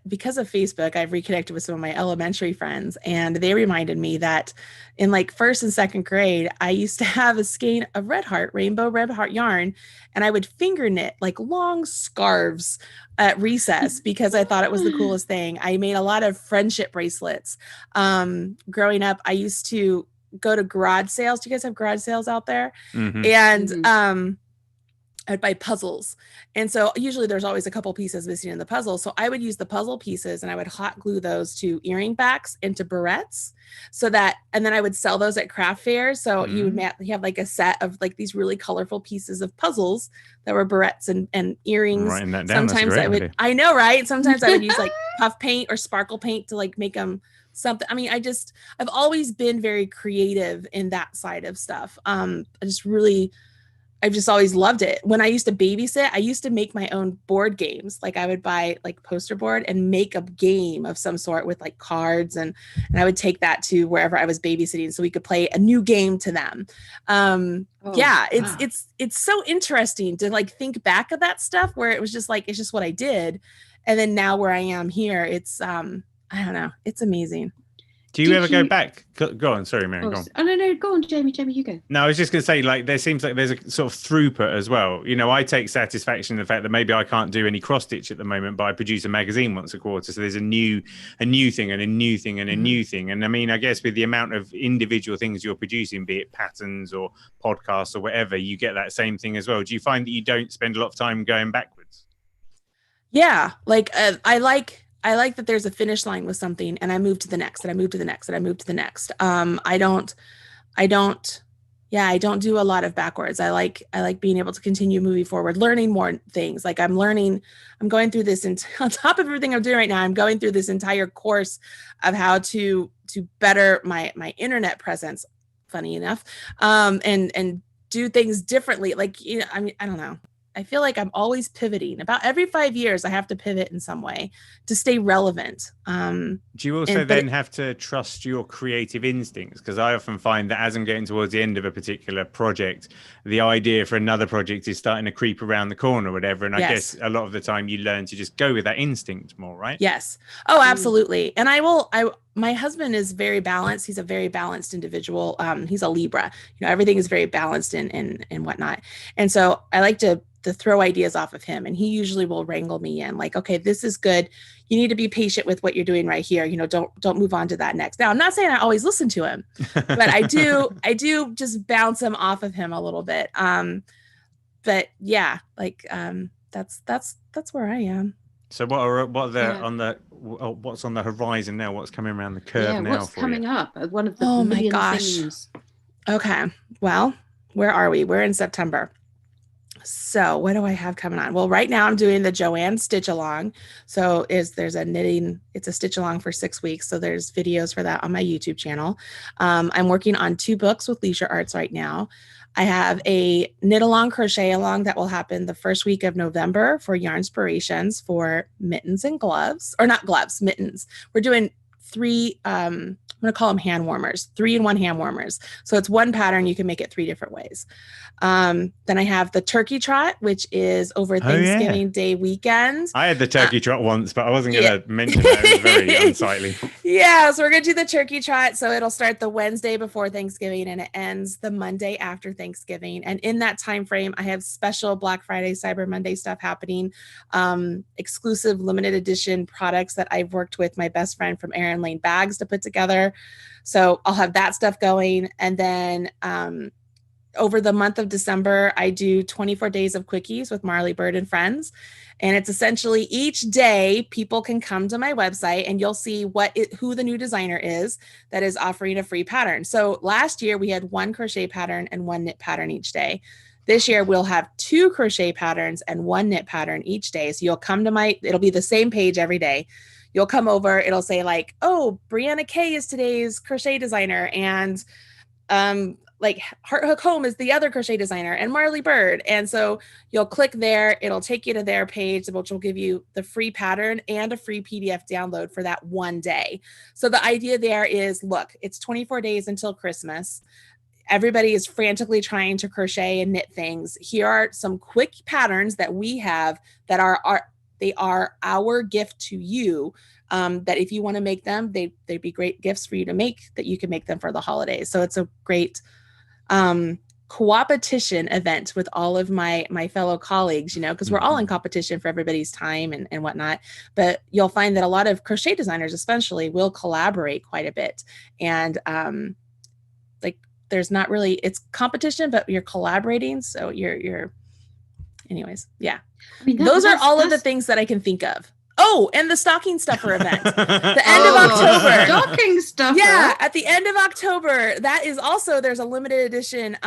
because of Facebook, I've reconnected with some of my elementary friends, and they reminded me that in like first and second grade, I used to have a skein of rainbow red heart yarn, and I would finger knit like long scarves at recess because I thought it was the coolest thing. I made a lot of friendship bracelets. Growing up, I used to go to garage sales. Do you guys have garage sales out there? Mm-hmm. And I'd buy puzzles. And so usually there's always a couple pieces missing in the puzzle. So I would use the puzzle pieces and I would hot glue those to earring backs into barrettes and then I would sell those at craft fairs. So you would have like a set of like these really colorful pieces of puzzles that were barrettes and earrings. Writing that down. Sometimes I know, right? Sometimes I would use like puff paint or sparkle paint to like make them something. I mean, I've always been very creative in that side of stuff. I've just always loved it. When I used to babysit, I used to make my own board games. Like I would buy like poster board and make a game of some sort with like cards, and I would take that to wherever I was babysitting so we could play a new game to them. It's so interesting to like think back of that stuff where it was just like, it's just what I did. And then now where I am here, it's I don't know, it's amazing. Do you ever go back? Go on, sorry, Mary. Go on. Oh no, go on, Jamie. Jamie, you go. No, I was just going to say, like, there seems like there's a sort of throughput as well. You know, I take satisfaction in the fact that maybe I can't do any cross stitch at the moment, but I produce a magazine once a quarter. So there's a new thing and a new thing and a new thing. And I mean, I guess with the amount of individual things you're producing, be it patterns or podcasts or whatever, you get that same thing as well. Do you find that you don't spend a lot of time going backwards? Yeah, like I like that there's a finish line with something and I move to the next and I move to the next and I move to the next. I don't do a lot of backwards. I like being able to continue moving forward, learning more things. Like I'm going through this, and on top of everything I'm doing right now, I'm going through this entire course of how to better my internet presence, funny enough, and do things differently. Like, you know, I mean, I don't know. I feel like I'm always pivoting. About every 5 years, I have to pivot in some way to stay relevant. Do you also then have to trust your creative instincts? Because I often find that as I'm getting towards the end of a particular project, the idea for another project is starting to creep around the corner or whatever. And I guess a lot of the time you learn to just go with that instinct more, right? Yes. Oh, absolutely. And my husband is very balanced. He's a very balanced individual. He's a Libra. You know, everything is very balanced and whatnot. And so I like to throw ideas off of him, and he usually will wrangle me in, like, okay, this is good. You need to be patient with what you're doing right here. You know, don't move on to that next. Now, I'm not saying I always listen to him, but I do just bounce him off of him a little bit. But yeah, like that's where I am. So what's on the horizon now? What's coming around the curve now? What's coming up? One of the million things. Okay. Well, where are we? We're in September. So what do I have coming on? Well, right now I'm doing the Joanne Stitch Along. So it's a stitch along for 6 weeks. So there's videos for that on my YouTube channel. I'm working on 2 books with Leisure Arts right now. I have a knit along, crochet along that will happen the first week of November for Yarnspirations for mittens and gloves, or not gloves, mittens. We're doing 3, I'm going to call them hand warmers, 3-in-1 hand warmers. So it's one pattern. You can make it 3 different ways. Then I have the Turkey Trot, which is over Thanksgiving Day weekend. I had the Turkey Trot once, but I wasn't going to mention that. It was very unsightly. Yeah, so we're going to do the Turkey Trot. So it'll start the Wednesday before Thanksgiving and it ends the Monday after Thanksgiving. And in that time frame, I have special Black Friday, Cyber Monday stuff happening, exclusive limited edition products that I've worked with my best friend from Erin Lane Bags to put together. So I'll have that stuff going. And then over the month of December, I do 24 days of Quickies with Marley Bird and friends. And it's essentially each day people can come to my website and you'll see who the new designer is that is offering a free pattern. So last year we had 1 crochet pattern and 1 knit pattern each day. This year we'll have 2 crochet patterns and 1 knit pattern each day. So you'll come to it'll be the same page every day. You'll come over, it'll say like, oh, Brianna Kay is today's crochet designer. And like Heart Hook Home is the other crochet designer, and Marley Bird. And so you'll click there, it'll take you to their page, which will give you the free pattern and a free PDF download for that one day. So the idea there is, look, it's 24 days until Christmas. Everybody is frantically trying to crochet and knit things. Here are some quick patterns that we have that are our gift to you, that if you want to make them, they'd be great gifts for you to make, that you can make them for the holidays. So it's a great co-opetition event with all of my fellow colleagues, you know, because we're all in competition for everybody's time and whatnot. But you'll find that a lot of crochet designers especially will collaborate quite a bit. And there's not really, it's competition, but you're collaborating. So you're anyways, yeah. I mean, those are all of the things that I can think of. Oh, and the stocking stuffer event, the end of October. Stocking stuffer. Yeah, at the end of October. That is also, there's a limited edition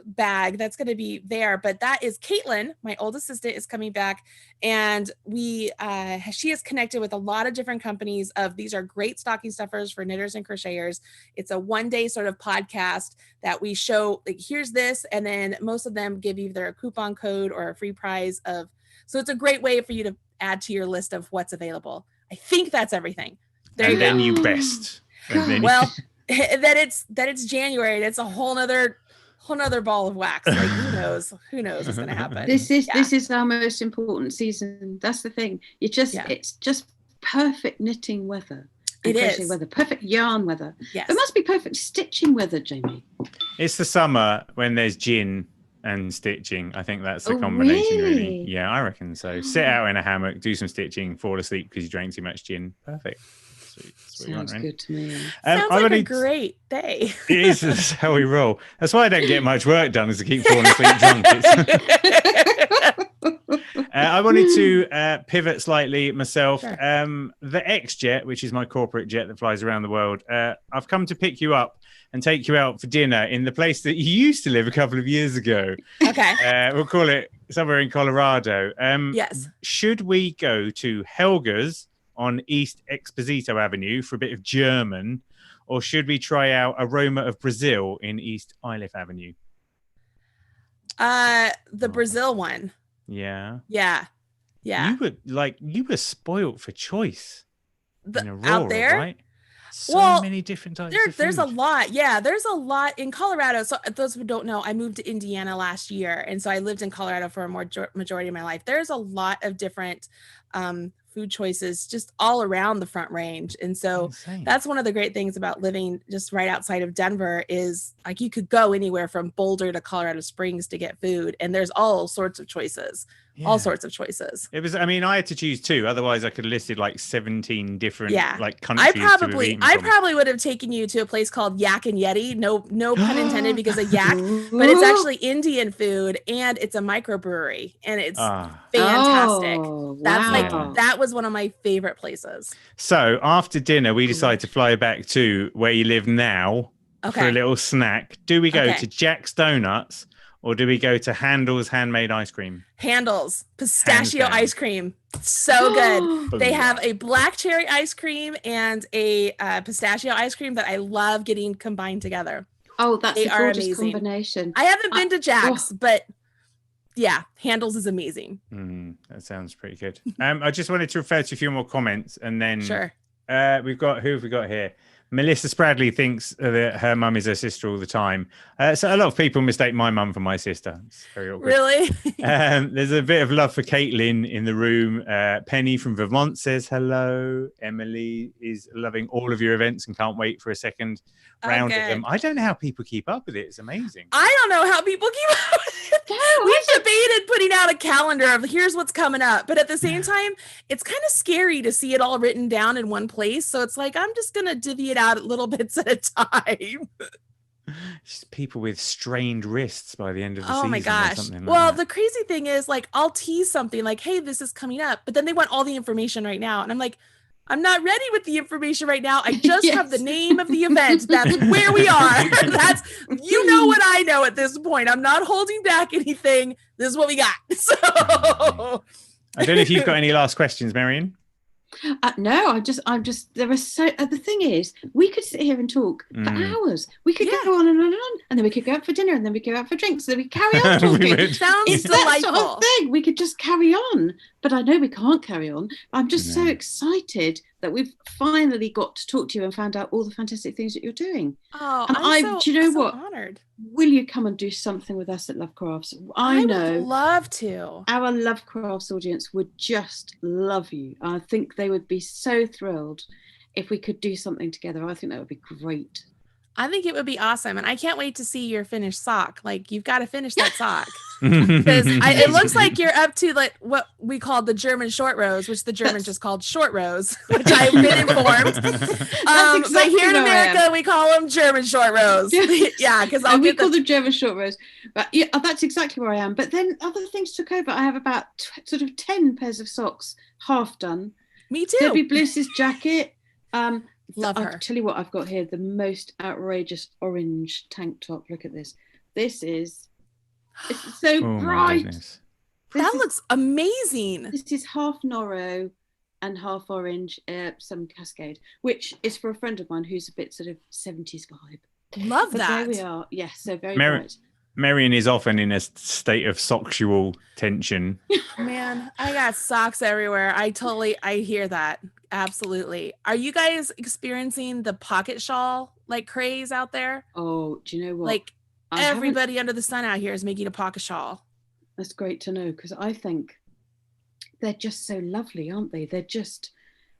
bag that's going to be there, but that is Caitlin, my old assistant, is coming back, and she is connected with a lot of different companies. These are great stocking stuffers for knitters and crocheters. It's a one-day sort of podcast that we show, like, here's this, and then most of them give either a coupon code or a free prize of. So it's a great way for you to add to your list of what's available. I think that's everything. Then you best. Well, that it's January. It's a whole nother ball of wax. Like, who knows what's going to happen. This is our most important season. That's the thing. It's just perfect knitting weather. and It crochet is. weather, perfect yarn weather. Yes. It must be perfect stitching weather, Jamie. It's the summer when there's gin and stitching. I think that's the Oh, combination, really. really? Yeah, I reckon so. Sit out in a hammock, do some stitching, fall asleep because you drank too much gin. Perfect. That's what you want, Sounds right? good to me. Sounds I like a wanted- great day. It is. That's how we roll. That's why I don't get much work done, is to keep falling asleep drunk. I wanted to pivot slightly myself. Sure. The X jet, which is my corporate jet that flies around the world, I've come to pick you up and take you out for dinner in the place that you used to live a couple of years ago. Okay. We'll call it somewhere in Colorado. Yes. Should we go to Helga's on East Exposito Avenue for a bit of German, or should we try out Aroma of Brazil in East Iliff Avenue? The Brazil one. Yeah. Yeah. Yeah. You were spoilt for choice. in Aurora, out there, right? So many different types of there's a food. lot. Yeah, there's a lot in Colorado. So those who don't know, I moved to Indiana last year, and so I lived in Colorado for a majority of my life. There's a lot of different food choices just all around the Front Range, and so Insane. that's one of the great things about living just right outside of Denver is like you could go anywhere from Boulder to Colorado Springs to get food, and there's all sorts of choices. All sorts of choices. It was. I mean, I had to choose two. Otherwise, I could have listed like 17 different like countries. I probably would have taken you to a place called Yak and Yeti. No pun intended because of yak, but it's actually Indian food and it's a microbrewery and it's fantastic. Oh, That's wow. that was one of my favorite places. So after dinner, we decided to fly back to where you live now for a little snack. Do we go to Jack's Donuts? Or do we go to Handel's Handmade Ice Cream? Handel's pistachio ice cream. So good. They have a black cherry ice cream and a pistachio ice cream that I love getting combined together. Oh, that's They a are gorgeous amazing. combination. I haven't been to Jack's, but yeah, Handel's is amazing. That sounds pretty good. I just wanted to refer to a few more comments and then Sure. who have we got here? Melissa Spradley thinks that her mum is her sister all the time. So a lot of people mistake my mum for my sister. It's very awkward. Really? There's a bit of love for Caitlin in the room. Penny from Vermont says hello. Emily is loving all of your events and can't wait for a second round of them. I don't know how people keep up with it. It's amazing. I don't know how people keep up with it. We've debated putting out a calendar of here's what's coming up. But at the same time, it's kind of scary to see it all written down in one place. So it's like, I'm just going to divvy it out little bits at a time. Just people with strained wrists by the end of the season. Oh my gosh. The crazy thing is like, I'll tease something like, hey, this is coming up. But then they want all the information right now. And I'm like, I'm not ready with the information right now. I just have the name of the event. That's where we are. That's, you know what I know at this point. I'm not holding back anything. This is what we got. So I don't know if you've got any last questions, Marion. No, I'm just, there are so, the thing is, we could sit here and talk for hours. We could go on and on and on, and then we could go out for dinner, and then we go out for drinks, and then we carry on talking. Sounds it's delightful. that sort of thing. We could just carry on, but I know we can't carry on. I'm just so excited that we've finally got to talk to you and found out all the fantastic things that you're doing. Oh, and do you know what? Honored. Will you come and do something with us at LoveCrafts? I know. Would love to. Our LoveCrafts audience would just love you. I think they would be so thrilled if we could do something together. I think that would be great. I think it would be awesome. And I can't wait to see your finished sock. Like, you've got to finish that sock. Because it looks like you're up to like what we call the German short rows, which the Germans just called short rows, which I've been informed. But here in America, we call them German short rows. Yeah, because we call them German short rows. But yeah, that's exactly where I am. But then other things took over. I have about sort of 10 pairs of socks, half done. Me too. Debbie Bliss's jacket. Love her. I'll tell you what I've got here, the most outrageous orange tank top. Look at this. It's so bright. That looks amazing. This is half Noro and half orange, some Cascade, which is for a friend of mine who's a bit sort of 70s vibe. Love but that. There we are. Yes, so very bright. Marion is often in a state of sexual tension. Man, I got socks everywhere. I hear that. Absolutely. Are you guys experiencing the pocket shawl like craze out there? Oh, do you know what? Like everybody under the sun out here is making a pocket shawl. That's great to know because I think they're just so lovely, aren't they? They're just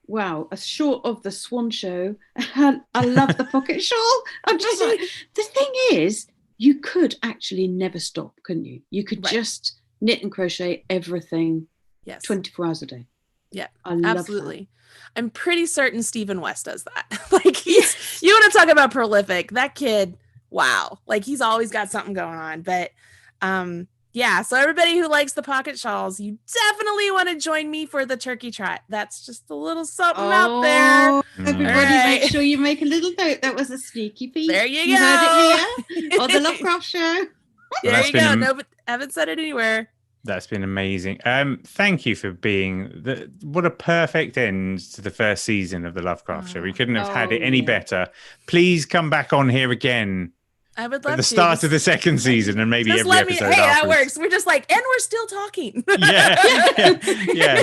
wow, a short of the Swan Show. And I love the pocket shawl. I'm just like, the thing is, you could actually never stop, couldn't you? You could just knit and crochet everything 24 hours a day. Yeah, I love absolutely. that. I'm pretty certain Stephen West does that. Like you want to talk about prolific, that kid, wow. Like he's always got something going on. But yeah, so everybody who likes the pocket shawls, you definitely want to join me for the Turkey Trot. That's just a little something out there. Everybody make sure you make a little note. That was a sneaky piece. There you go. Heard it here on the LoveCrafts Show. There you go. No, but haven't said it anywhere. That's been amazing. Thank you for being what a perfect end to the first season of the LoveCrafts Show. We couldn't have had it any better. Please come back on here again. I would love at the start of the second season, and maybe every episode hey, afterwards. that works. We're just like, and we're still talking. Yeah.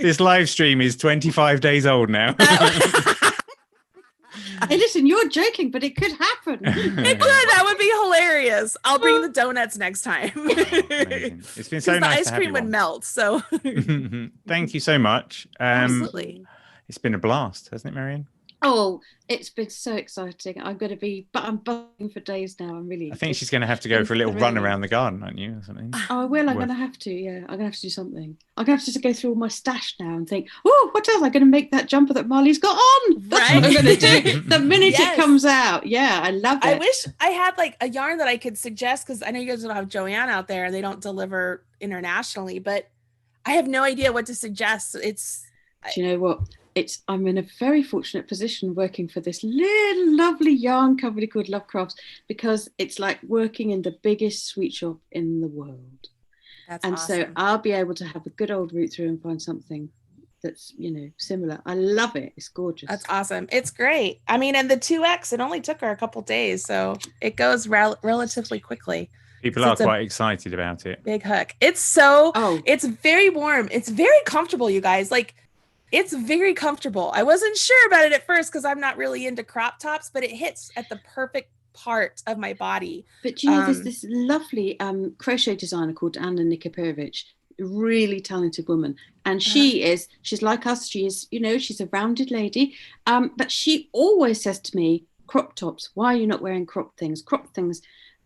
This live stream is 25 days old now. Hey, listen, you're joking, but it could happen. It could. That would be hilarious. I'll bring the donuts next time. It's been so nice. The ice cream would melt. So thank you so much. Absolutely. It's been a blast, hasn't it, Marion? Oh, it's been so exciting. I'm buzzing for days now. I think she's going to have to go for a little run around the garden, aren't you, or something? Oh, I will. I'm going to have to. Yeah, I'm going to have to do something. I'm going to have to go through all my stash now and think, oh, what else? I'm going to make that jumper that Marley's got on. That's what I'm going to do the minute it comes out. Yeah, I love it. I wish I had like a yarn that I could suggest, because I know you guys don't have Joanne out there and they don't deliver internationally, but I have no idea what to suggest. Do you know what? I'm in a very fortunate position working for this little lovely yarn company called LoveCrafts, because it's like working in the biggest sweet shop in the world. That's awesome. So I'll be able to have a good old root through and find something that's, similar. I love it. It's gorgeous. That's awesome. It's great. I mean, and the 2X, it only took her a couple days, so it goes relatively quickly. People are quite excited about it. Big hook. It's it's very warm. It's very comfortable, you guys. Like, it's very comfortable. I wasn't sure about it at first because I'm not really into crop tops, but it hits at the perfect part of my body. But there's this lovely crochet designer called Anna Nikipirovich, really talented woman. And she's like us. She is, she's a rounded lady. But she always says to me, crop tops, why are you not wearing crop things?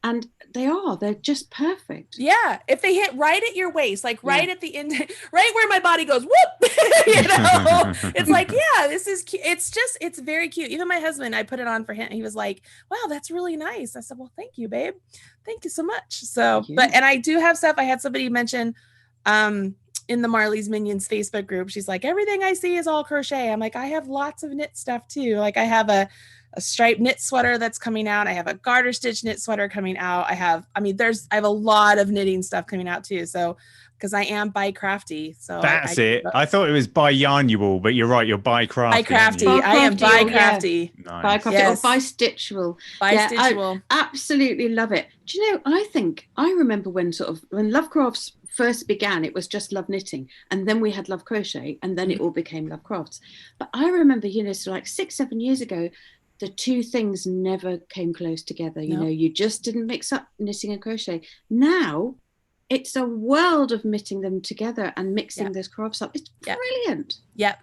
And they're just perfect. Yeah. If they hit right at your waist, like right at the end, right where my body goes, whoop, it's like, yeah, this is cute. It's very cute. Even my husband, I put it on for him. He was like, wow, that's really nice. I said, well, thank you, babe. Thank you so much. So, and I do have stuff. I had somebody mention, in the Marley's Minions Facebook group, she's like, everything I see is all crochet. I'm like, I have lots of knit stuff too. Like I have a striped knit sweater that's coming out. I have a garter stitch knit sweater coming out. I have a lot of knitting stuff coming out too. So, because I am by crafty. So that's it. I thought it was by yarnual, but you're right. You're by crafty. By crafty. I am by crafty. Nice. By crafty or by stitchable. By stitchable. I absolutely love it. Do you know, I remember when LoveCrafts first began, it was just Love Knitting, and then we had Love Crochet, and then it all became LoveCrafts. But I remember, so like 6-7 years ago, the two things never came close together. You just didn't mix up knitting and crochet. Now it's a world of knitting them together and mixing those crafts up. It's brilliant. Yep.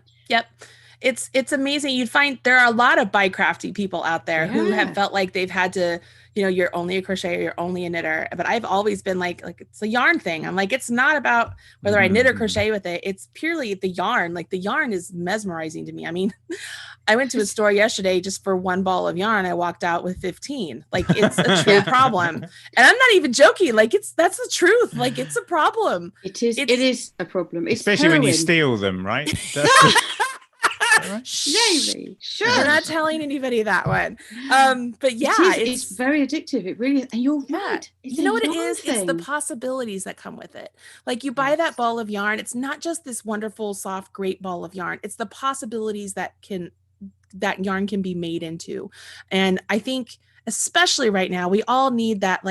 It's amazing. You'd find there are a lot of by crafty people out there who have felt like they've had to, you're only a crocheter, you're only a knitter. But I've always been like it's a yarn thing. I'm like, it's not about whether I knit or crochet with it. It's purely the yarn. Like the yarn is mesmerizing to me. I mean, I went to a store yesterday just for one ball of yarn. I walked out with 15. Like it's a true problem. And I'm not even joking. Like that's the truth. Like it's a problem. It is a problem. It's especially when you steal them, right? Maybe. Sure. We're not telling anybody that one. But yeah, it's very addictive. It really is. And you're right. You know what it is? It's the possibilities that come with it. Like you buy that ball of yarn. It's not just this wonderful, soft, great ball of yarn. It's the possibilities that yarn can be made into. And I think especially right now, we all need that,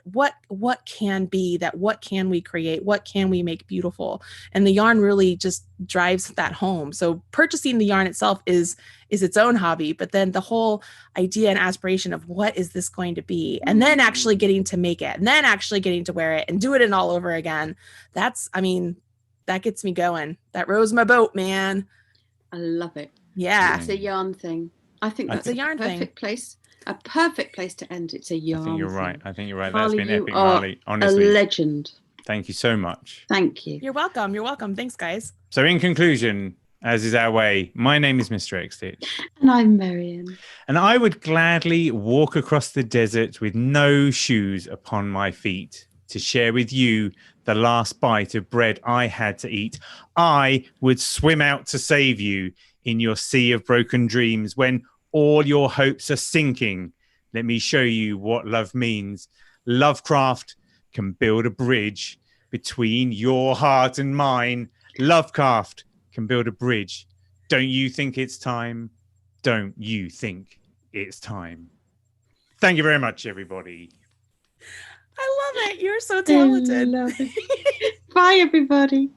what can be, that what can we create, what can we make beautiful? And the yarn really just drives that home. So purchasing the yarn itself is its own hobby, but then the whole idea and aspiration of what is this going to be, and then actually getting to make it, and then actually getting to wear it and do it all over again. That gets me going. That rows my boat, man. I love it. Yeah. It's a yarn thing. I think that's a yarn perfect place. A perfect place to end. It's a yarn. I think you're thing. right. I think you're right. Marley, That's been you epic, are Marley. Honestly, a legend. thank you so much. Thank you. You're welcome. You're welcome. Thanks, guys. So in conclusion, as is our way, my name is Mr. X Stitch. And I'm Marion. And I would gladly walk across the desert with no shoes upon my feet to share with you the last bite of bread I had to eat. I would swim out to save you in your sea of broken dreams when all your hopes are sinking. Let me show you what love means. LoveCraft can build a bridge between your heart and mine. LoveCraft can build a bridge. Don't you think it's time? Don't you think it's time? Thank you very much, everybody. I love it. You're so talented. I love it. Bye, everybody.